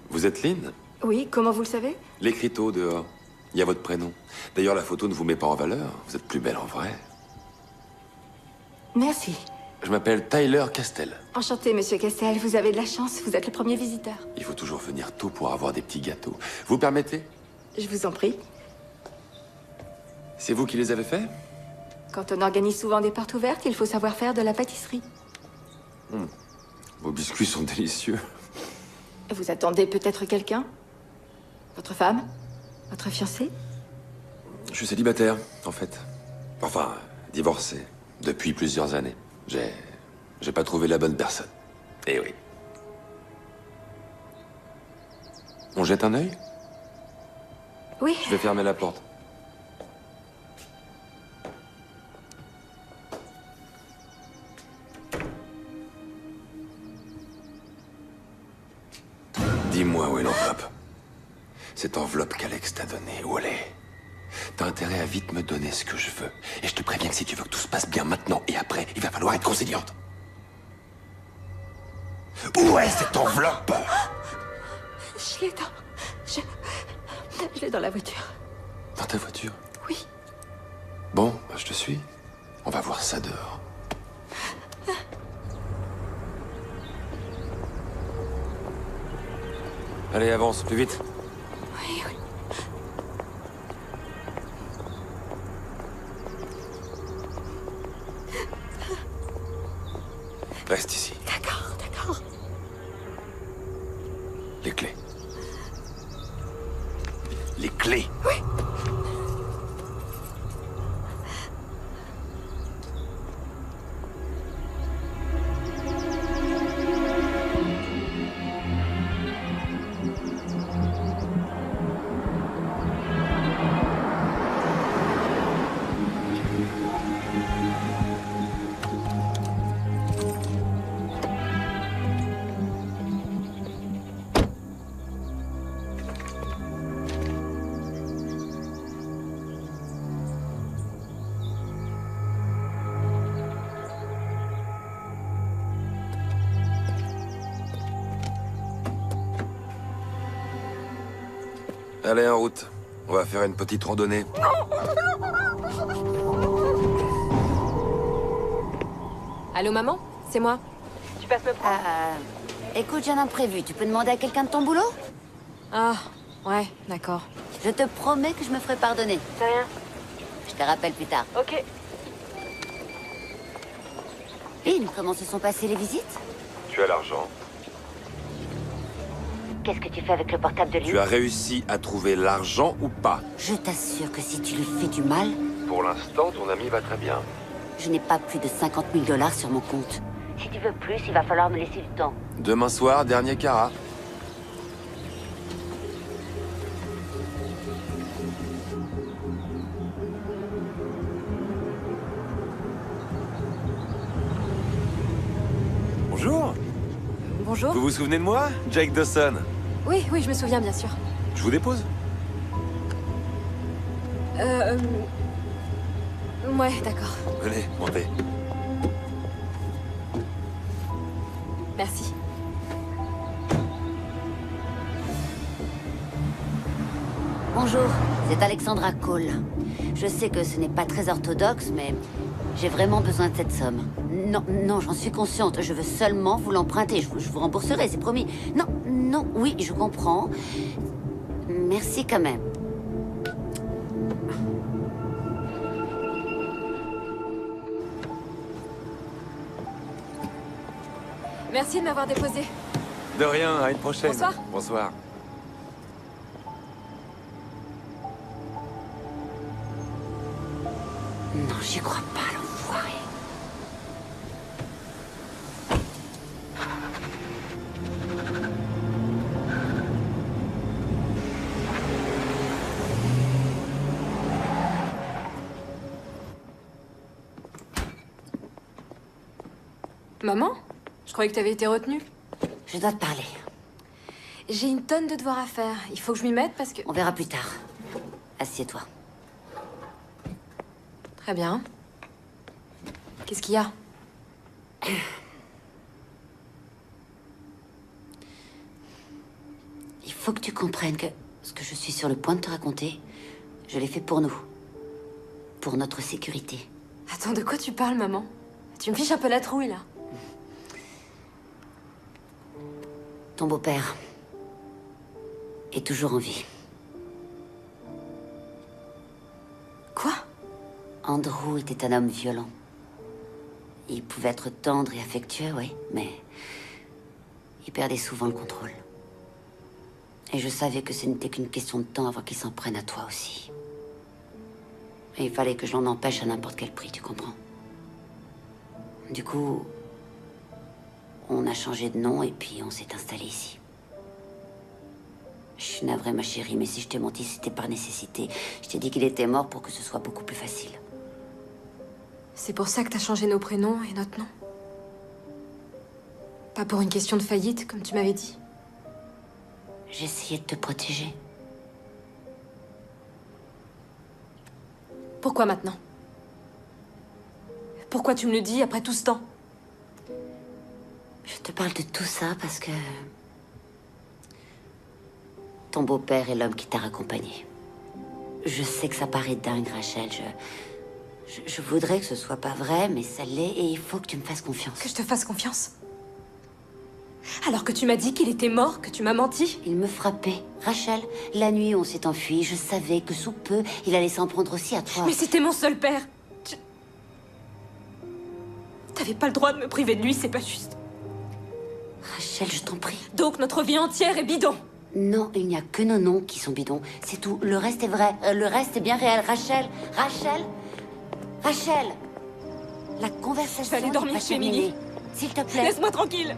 Vous êtes Lynn? Oui, comment vous le savez? L'écriteau dehors. Il y a votre prénom. D'ailleurs, la photo ne vous met pas en valeur. Vous êtes plus belle en vrai. Merci. Je m'appelle Tyler Castel. Enchanté, monsieur Castel. Vous avez de la chance, vous êtes le premier visiteur. Il faut toujours venir tôt pour avoir des petits gâteaux. Vous permettez? Je vous en prie. C'est vous qui les avez faits? Quand on organise souvent des portes ouvertes, il faut savoir faire de la pâtisserie. Vos biscuits sont délicieux. Vous attendez peut-être quelqu'un? Votre femme? Votre fiancé? Je suis célibataire, en fait. Enfin, divorcé. Depuis plusieurs années. J'ai pas trouvé la bonne personne. Eh oui. On jette un œil? Oui. Je vais fermer la porte. Dis-moi où est l'enveloppe. Cette enveloppe qu'Alex t'a donnée, où elle est? T'as intérêt à vite me donner ce que je veux. Et je te préviens que si tu veux que tout se passe bien maintenant et après, il va falloir être conciliante. Où est cette enveloppe? Je l'ai dans... Je l'ai dans la voiture. Dans ta voiture? Oui. Bon, bah, je te suis. On va voir ça dehors. Allez, avance, plus vite. Oui, oui. Reste ici. D'accord, d'accord. Les clés. Les clés. Oui. Allez, en route. On va faire une petite randonnée. Allô, maman? C'est moi. Tu passes me prendre? Écoute, j'ai un imprévu. Tu peux demander à quelqu'un de ton boulot? Ah, ouais, d'accord. Je te promets que je me ferai pardonner. C'est rien. Je te rappelle plus tard. Ok. Lynn, comment se sont passées les visites? Tu as l'argent. Qu'est-ce que tu fais avec le portable de Lynn? Tu as réussi à trouver l'argent ou pas? Je t'assure que si tu lui fais du mal... Pour l'instant, ton ami va très bien. Je n'ai pas plus de 50 000 $ sur mon compte. Si tu veux plus, il va falloir me laisser du temps. Demain soir, dernier carat. Bonjour. Bonjour. Vous vous souvenez de moi? Jake Dawson. Oui, oui, je me souviens, bien sûr. Je vous dépose? Ouais, d'accord. Venez, montez. Merci. Bonjour, c'est Alexandra Cole. Je sais que ce n'est pas très orthodoxe, mais j'ai vraiment besoin de cette somme. Non, non, j'en suis consciente. Je veux seulement vous l'emprunter. Je vous rembourserai, c'est promis. Non, non, oui, je comprends. Merci quand même. Merci de m'avoir déposé. De rien, à une prochaine. Bonsoir. Bonsoir. Non, j'y crois pas, l'enfoiré. Maman? Je croyais que t'avais été retenue. Je dois te parler. J'ai une tonne de devoirs à faire. Il faut que je m'y mette parce que... On verra plus tard. Assieds-toi. Très bien. Qu'est-ce qu'il y a? Il faut que tu comprennes que ce que je suis sur le point de te raconter, je l'ai fait pour nous. Pour notre sécurité. Attends, de quoi tu parles, maman? Tu me fiches un peu la trouille, là. Ton beau-père est toujours en vie. Quoi? Andrew était un homme violent. Il pouvait être tendre et affectueux, oui, mais il perdait souvent le contrôle. Et je savais que ce n'était qu'une question de temps avant qu'il s'en prenne à toi aussi. Et il fallait que je l'en empêche à n'importe quel prix, tu comprends? Du coup, on a changé de nom et puis on s'est installé ici. Je suis navrée, ma chérie, mais si je t'ai menti, c'était par nécessité. Je t'ai dit qu'il était mort pour que ce soit beaucoup plus facile. C'est pour ça que t'as changé nos prénoms et notre nom? Pas pour une question de faillite, comme tu m'avais dit? J'essayais de te protéger. Pourquoi maintenant? Pourquoi tu me le dis après tout ce temps? Je te parle de tout ça parce que... ton beau-père est l'homme qui t'a raccompagné. Je sais que ça paraît dingue, Rachel. Je voudrais que ce soit pas vrai, mais ça l'est et il faut que tu me fasses confiance. Que je te fasse confiance? Alors que tu m'as dit qu'il était mort, que tu m'as menti? Il me frappait. Rachel, la nuit où on s'est enfui, je savais que sous peu, il allait s'en prendre aussi à toi. Mais c'était mon seul père. T'avais pas le droit de me priver de lui, c'est pas juste. Rachel, je t'en prie. Donc notre vie entière est bidon? Non, il n'y a que nos noms qui sont bidons. C'est tout. Le reste est vrai. Le reste est bien réel. Rachel, Rachel, Rachel. La conversation. Je vais aller dormir chez Minnie. S'il te plaît. Laisse-moi tranquille.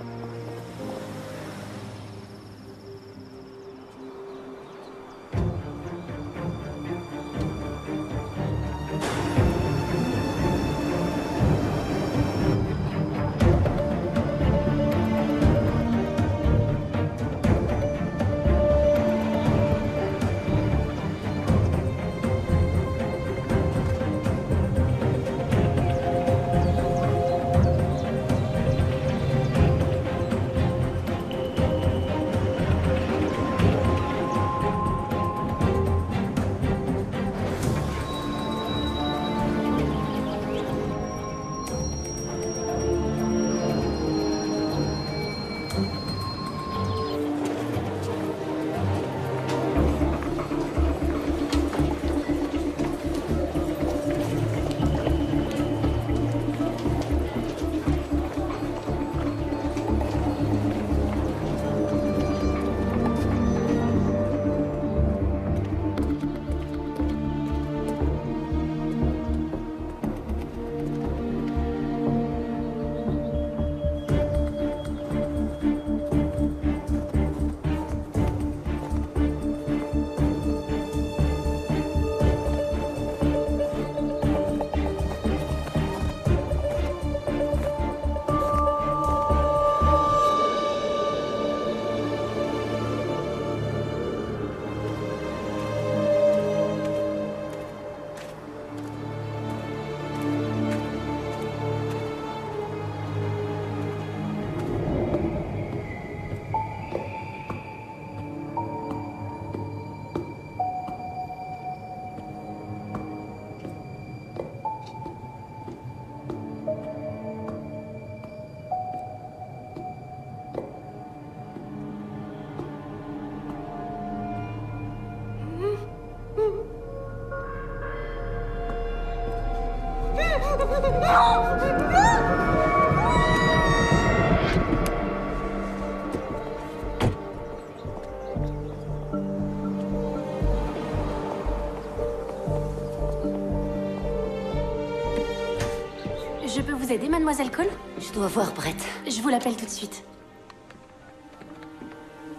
Je peux vous aider, mademoiselle Cole? Je dois voir Brett. Je vous l'appelle tout de suite.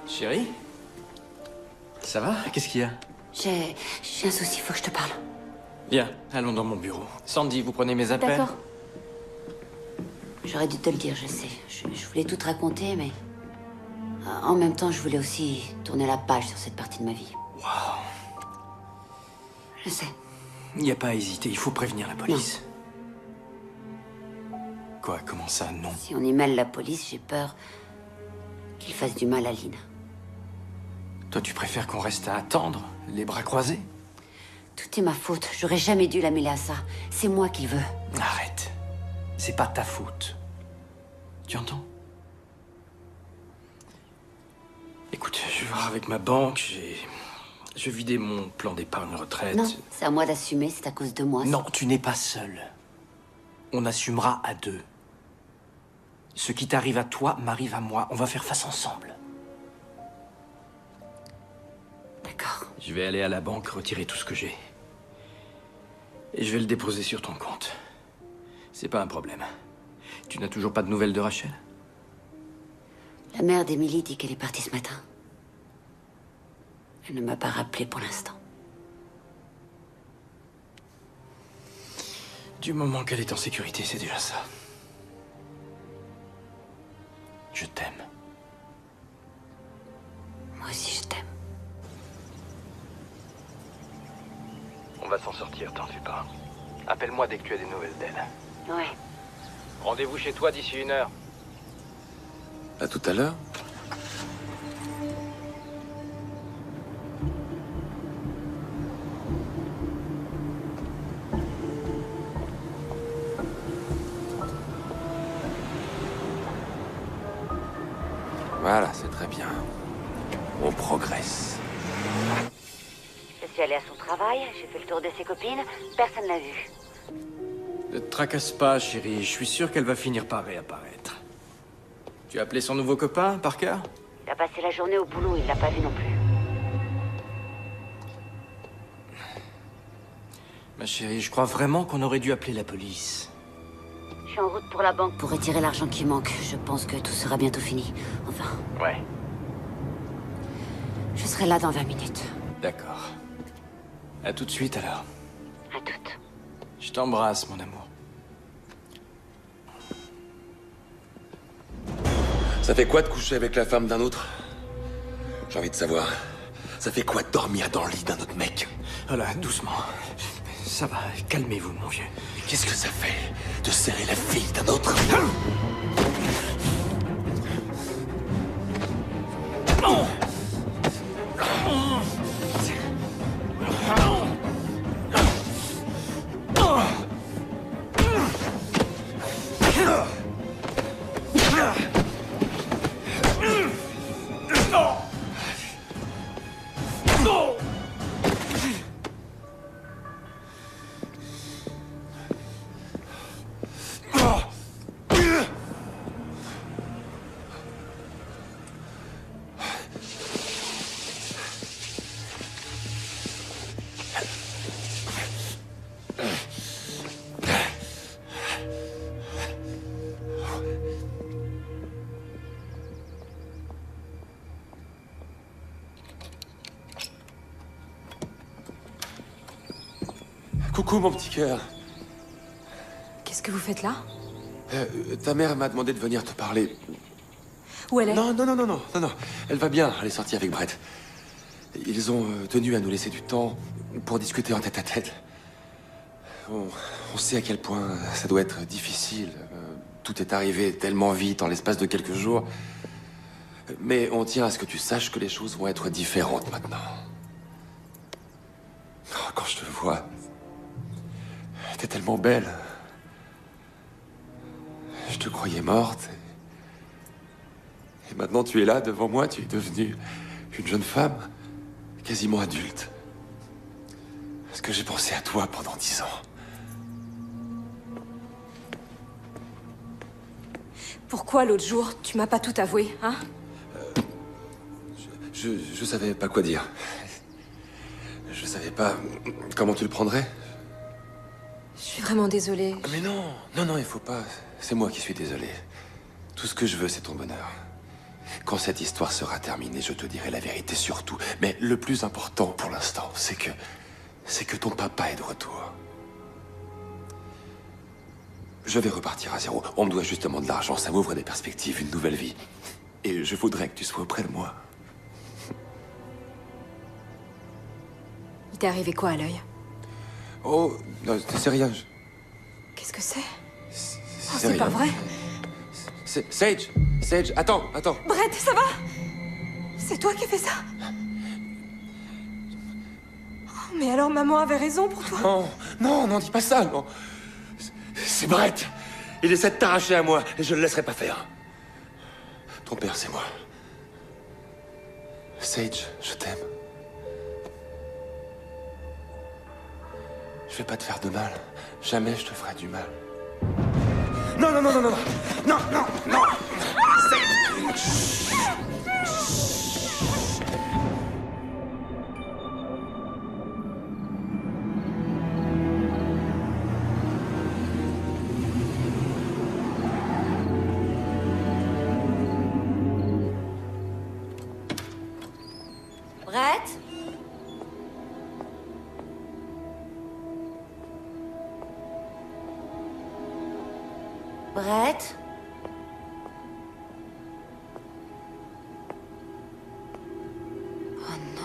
Chérie? Ça va? Qu'est-ce qu'il y a? J'ai un souci, faut que je te parle. Viens, allons dans mon bureau. Sandy, vous prenez mes appels? D'accord. J'aurais dû te le dire, je sais. Je voulais tout te raconter, mais... En même temps, je voulais aussi tourner la page sur cette partie de ma vie. Waouh. Je sais. Il n'y a pas à hésiter, il faut prévenir la police. Quoi? Comment ça, non? Si on y mêle la police, j'ai peur qu'il fasse du mal à Lynn. Toi, tu préfères qu'on reste à attendre, les bras croisés? Tout est ma faute. J'aurais jamais dû la mêler à ça. C'est moi qui veux. Arrête. C'est pas ta faute. Tu entends? Écoute, je vais voir avec ma banque, je vidais mon plan d'épargne retraite. Non, c'est à moi d'assumer, c'est à cause de moi. Non, tu n'es pas seul. On assumera à deux. Ce qui t'arrive à toi m'arrive à moi. On va faire face ensemble. D'accord. Je vais aller à la banque retirer tout ce que j'ai. Et je vais le déposer sur ton compte. C'est pas un problème. Tu n'as toujours pas de nouvelles de Rachel? La mère d'Emily dit qu'elle est partie ce matin. Elle ne m'a pas rappelé pour l'instant. Du moment qu'elle est en sécurité, c'est déjà ça. Je t'aime. Moi aussi, je t'aime. On va s'en sortir, t'en fais pas. Appelle-moi dès que tu as des nouvelles d'elle. Ouais. Rendez-vous chez toi d'ici 1 heure. À tout à l'heure. Voilà, c'est très bien. On progresse. Je suis allée à son travail, j'ai fait le tour de ses copines, personne l'a vue. Ne te tracasse pas, chérie. Je suis sûr qu'elle va finir par réapparaître. Tu as appelé son nouveau copain, Parker? Il a passé la journée au boulot, il l'a pas vu non plus. Ma chérie, je crois vraiment qu'on aurait dû appeler la police. Je suis en route pour la banque pour retirer l'argent qui manque. Je pense que tout sera bientôt fini. Enfin, Ouais. je serai là dans 20 minutes. D'accord. À tout de suite, alors. À toutes. Je t'embrasse, mon amour. Ça fait quoi de coucher avec la femme d'un autre? J'ai envie de savoir. Ça fait quoi de dormir dans le lit d'un autre mec? Voilà, doucement. Ça va, calmez-vous, mon vieux. Qu'est-ce que ça fait de serrer la fille d'un autre? Coucou, mon petit cœur. Qu'est-ce que vous faites là? Ta mère m'a demandé de venir te parler. Où elle est? Non. Elle va bien, elle est sortie avec Brett. Ils ont tenu à nous laisser du temps pour discuter en tête-à-tête. On sait à quel point ça doit être difficile. Tout est arrivé tellement vite en l'espace de quelques jours. Mais on tient à ce que tu saches que les choses vont être différentes maintenant. Oh, quand je te vois, t'es tellement belle. Je te croyais morte. Et maintenant tu es là devant moi, tu es devenue une jeune femme, quasiment adulte. Est-ce que j'ai pensé à toi pendant 10 ans? Pourquoi l'autre jour, tu m'as pas tout avoué, hein? Je savais pas quoi dire. Je savais pas comment tu le prendrais. Je suis vraiment désolée. Mais non, non, il faut pas. C'est moi qui suis désolé. Tout ce que je veux, c'est ton bonheur. Quand cette histoire sera terminée, je te dirai la vérité surtout. Mais le plus important pour l'instant, c'est que ton papa est de retour. Je vais repartir à zéro. On me doit justement de l'argent, ça m'ouvre des perspectives, une nouvelle vie. Et je voudrais que tu sois auprès de moi. Il t'est arrivé quoi à l'œil? Oh, non, c'est rien. Qu'est-ce que c'est? C'est c'est pas vrai. Sage, attends. Brett, ça va? C'est toi qui as fait ça? Oh, mais alors maman avait raison pour toi? Non, dis pas ça, non. C'est Brett. Il essaie de t'arracher à moi, et je le laisserai pas faire. Ton père, c'est moi. Sage, je t'aime. Je vais pas te faire de mal. Jamais je te ferai du mal. Non. Brett? Brett? Oh non.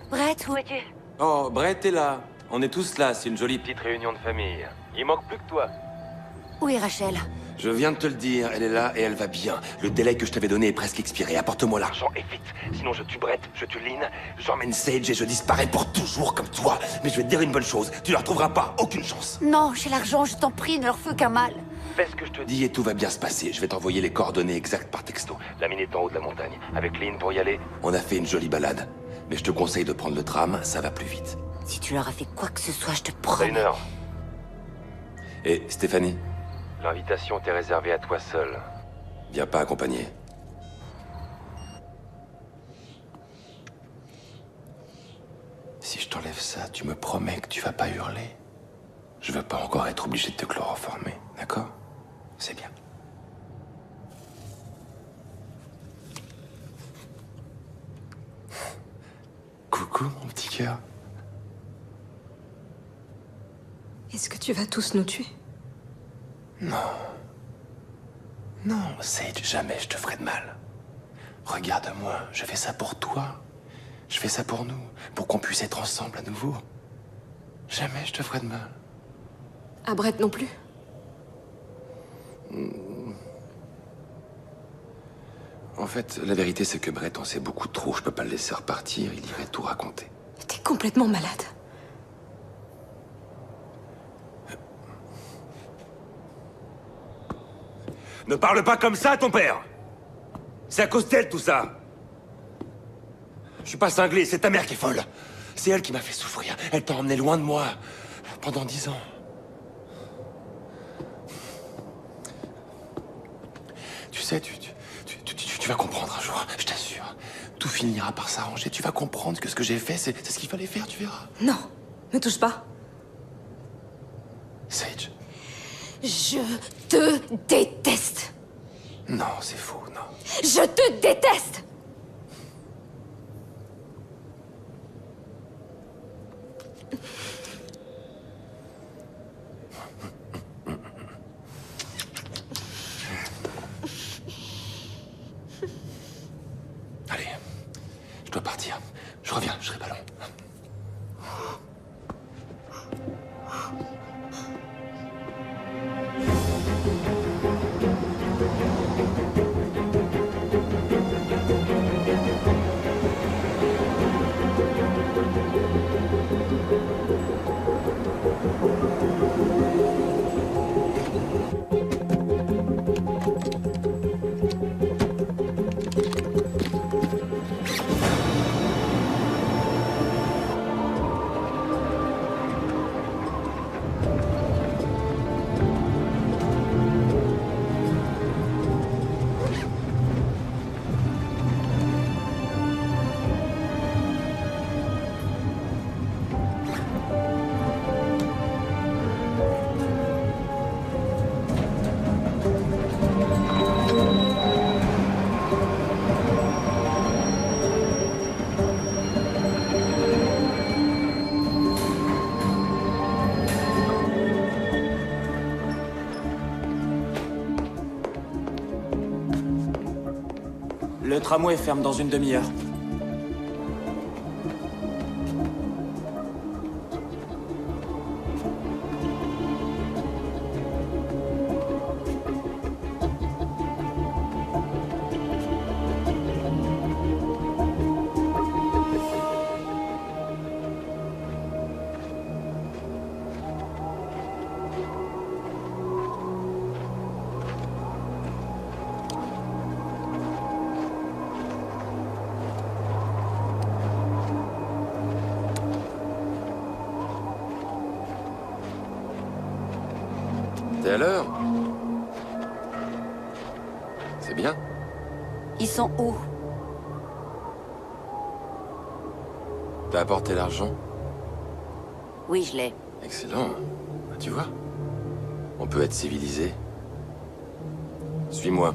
Brett, où es-tu? Oh, Brett est là. On est tous là, c'est une jolie petite réunion de famille. Il manque plus que toi. Où est Rachel? Je viens de te le dire, elle est là et elle va bien. Le délai que je t'avais donné est presque expiré. Apporte-moi l'argent et vite. Sinon je tue Brett, je tue Lynn, j'emmène Sage et je disparais pour toujours comme toi. Mais je vais te dire une bonne chose, tu ne retrouveras pas aucune chance. Non, j'ai l'argent, je t'en prie, ne leur fais qu'un mal. Fais ce que je te dis et tout va bien se passer. Je vais t'envoyer les coordonnées exactes par texto. La mine est en haut de la montagne. Avec Lynn pour y aller, on a fait une jolie balade. Mais je te conseille de prendre le tram, ça va plus vite. Si tu leur as fait quoi que ce soit, je te promets. Rainer. Et Stéphanie, l'invitation t'est réservée à toi seul. Viens pas accompagner. Si je t'enlève ça, tu me promets que tu vas pas hurler. Je veux pas encore être obligé de te chloroformer, d'accord? C'est bien. Coucou, mon petit cœur. Est-ce que tu vas tous nous tuer? Non. Non, Sage, jamais je te ferai de mal. Regarde-moi, je fais ça pour toi. Je fais ça pour nous, pour qu'on puisse être ensemble à nouveau. Jamais je te ferai de mal. À Brett non plus? En fait, la vérité, c'est que Brett en sait beaucoup trop. Je peux pas le laisser repartir, il irait tout raconter. T'es complètement malade. Ne parle pas comme ça à ton père! C'est à cause d'elle, tout ça! Je suis pas cinglé, c'est ta mère qui est folle! C'est elle qui m'a fait souffrir. Elle t'a emmené loin de moi. Pendant 10 ans. Tu sais, tu vas comprendre un jour, je t'assure. Tout finira par s'arranger. Tu vas comprendre que ce que j'ai fait, c'est ce qu'il fallait faire, tu verras. Non, ne touche pas. Sage. Je te déteste. Non, c'est faux, non. Je te déteste. Allez, je dois partir. Je reviens, je serai pas long. Le tramway ferme dans une demi-heure. T'es à l'heure? C'est bien. Ils sont où? T'as apporté l'argent? Oui, je l'ai. Excellent. Bah, tu vois, on peut être civilisé. Suis-moi.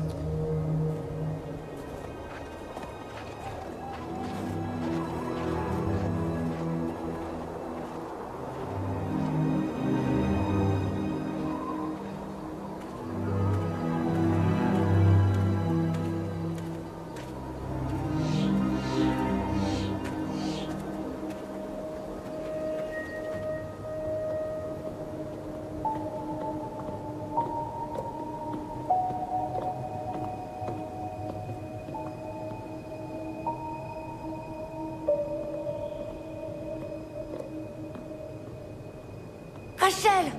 Rachel!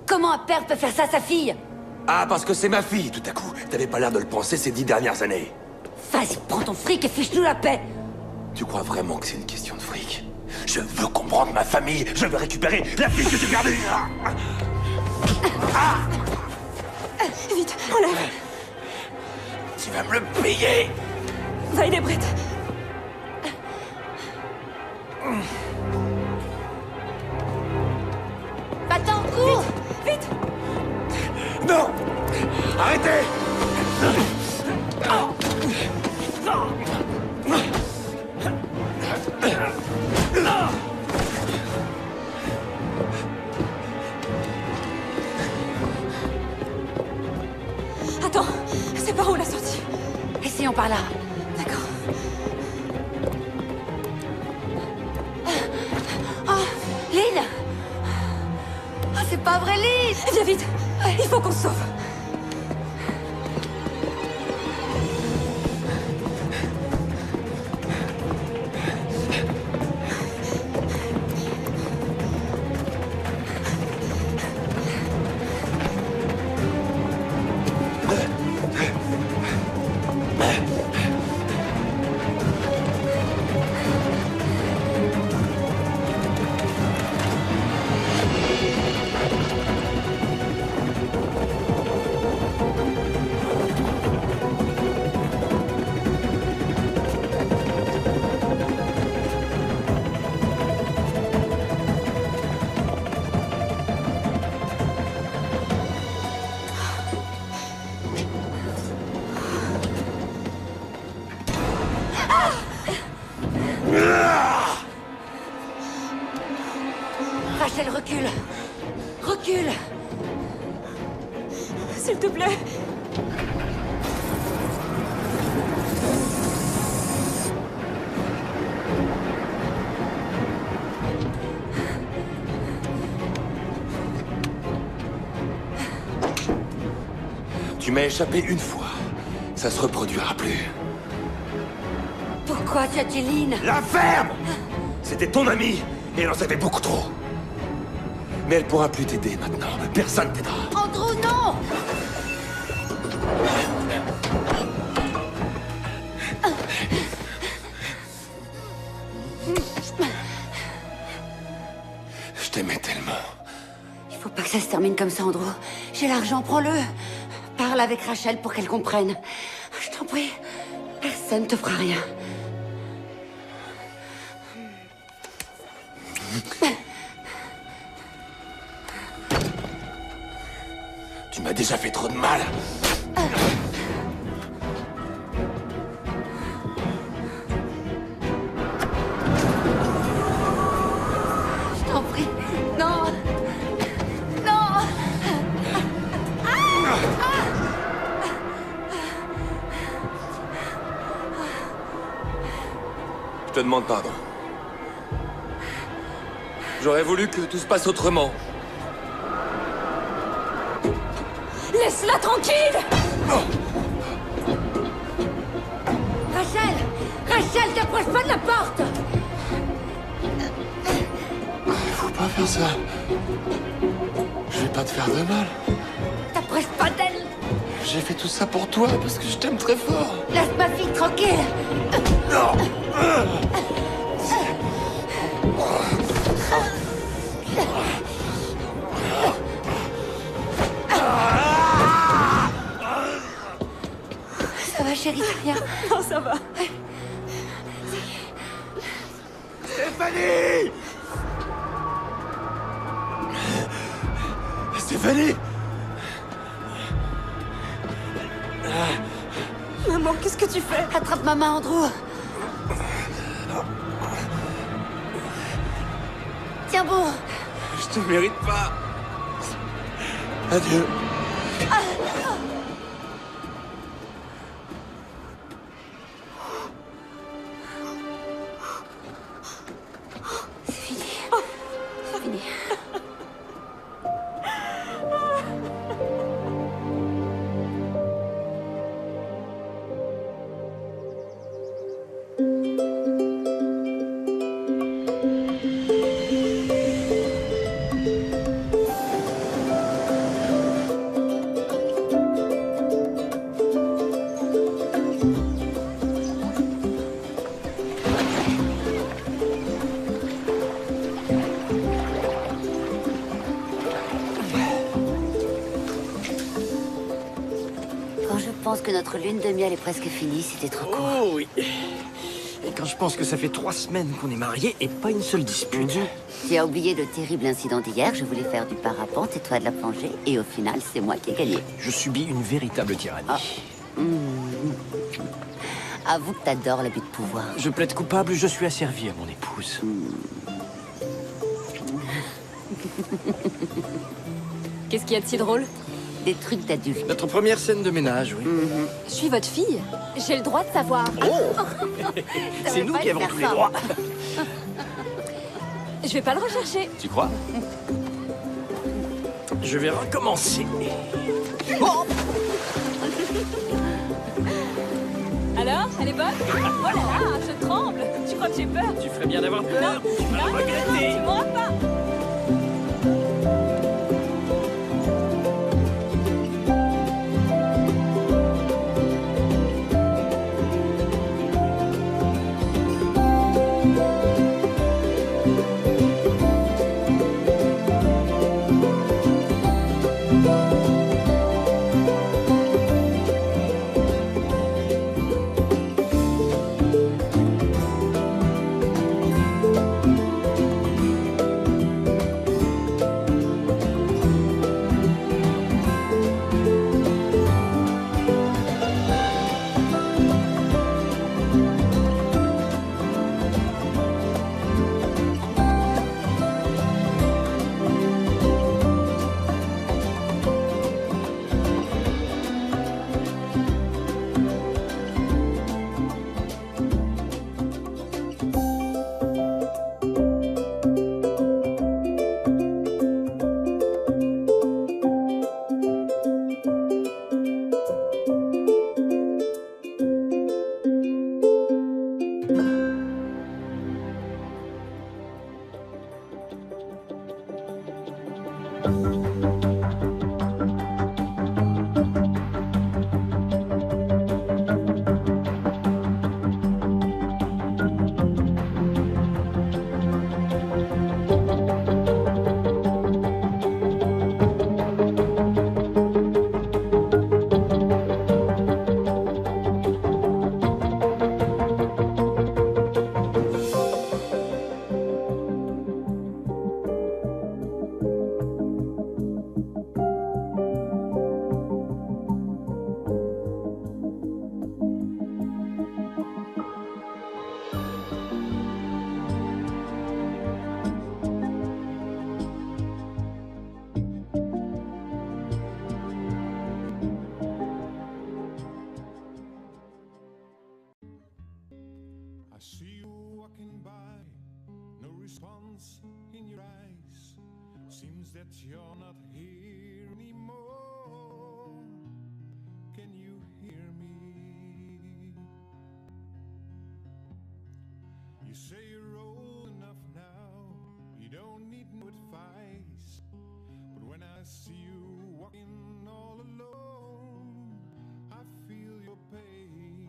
Comment un père peut faire ça à sa fille? Ah, parce que c'est ma fille, tout à coup. T'avais pas l'air de le penser ces 10 dernières années. Vas-y, prends ton fric et fiche-nous la paix! Tu crois vraiment que c'est une question de fric? Je veux comprendre ma famille. Je veux récupérer la fille que j'ai perdue. Vite, enlève. Tu vas me le payer. Va aider Brett. Va-t'en, cours! Vite! Non! Arrêtez! Attends, c'est par où la sortie? Essayons par là. D'accord. Oh, Lynn! Oh, c'est pas vrai, Lynn! Viens vite! Il faut qu'on se sauve! Rachel, recule! Recule! S'il te plaît! Tu m'as échappé une fois. Ça se reproduira plus. Pourquoi tu as tué Lynn? La ferme! C'était ton amie, et elle en savait beaucoup trop. Mais elle pourra plus t'aider maintenant. Personne t'aidera. Andrew, non! Je t'aimais tellement. Il faut pas que ça se termine comme ça, Andrew. J'ai l'argent, prends-le. Parle avec Rachel pour qu'elle comprenne. Je t'en prie. Personne te fera rien. Tu m'as déjà fait trop de mal. Je t'en prie. Non. Non. Ah! te demande pardon. J'aurais voulu que tout se passe autrement. Laisse-la tranquille! Rachel! Rachel, t'approches pas de la porte! Faut pas faire ça. Je vais pas te faire de mal. T'approches pas d'elle! J'ai fait tout ça pour toi, parce que je t'aime très fort. Laisse ma fille tranquille! Non! Ça va, chérie, rien. Non, ça va. Stéphanie! Stéphanie! Maman, qu'est-ce que tu fais? Attrape ma main, Andrew. Tiens bon. Je te mérite pas. Adieu. C'est fini. C'est fini. Quand je pense que notre lune de miel est presque finie, c'était trop court. Oh oui. Et quand je pense que ça fait 3 semaines qu'on est mariés et pas une seule dispute. Tu as oublié le terrible incident d'hier. Je voulais faire du parapente et toi de la plongée. Et au final, c'est moi qui ai gagné. Je subis une véritable tyrannie. Avoue que t'adores l'abus de pouvoir. Je plaide coupable, je suis asservi à mon épouse. Qu'est-ce qu'il y a de si drôle? Des trucs d'adultes. Notre première scène de ménage, oui. Je suis votre fille. J'ai le droit de savoir. C'est nous qui avons tous les droits. Je vais pas le rechercher. Tu crois? Je vais recommencer. Alors, elle est bonne? Oh là là, je tremble. Tu crois que j'ai peur? Tu ferais bien d'avoir peur. Tu vas le regretter. Tu m'auras pas. response in your eyes. Seems that you're not here anymore. Can you hear me? You say you're old enough now, you don't need no advice. But when I see you walking all alone, I feel your pain.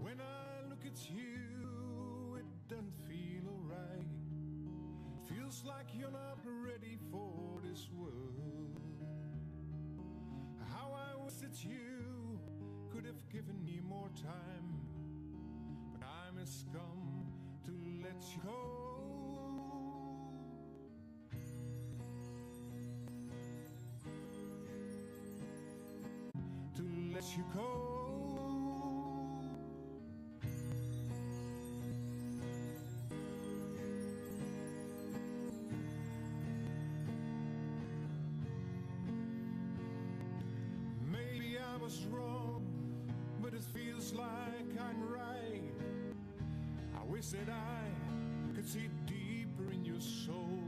When I look at you, it doesn't feel alright. Feels like you're not ready for this world. How I wish that you could have given me more time, but time has come to let you go. To let you go. I was wrong, but it feels like I'm right. I wish that I could see deeper in your soul.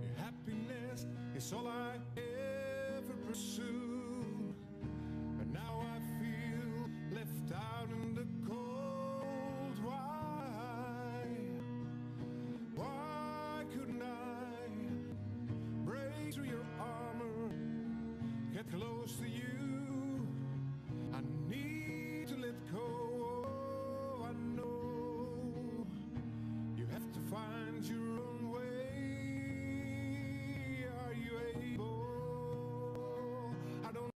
Your happiness is all I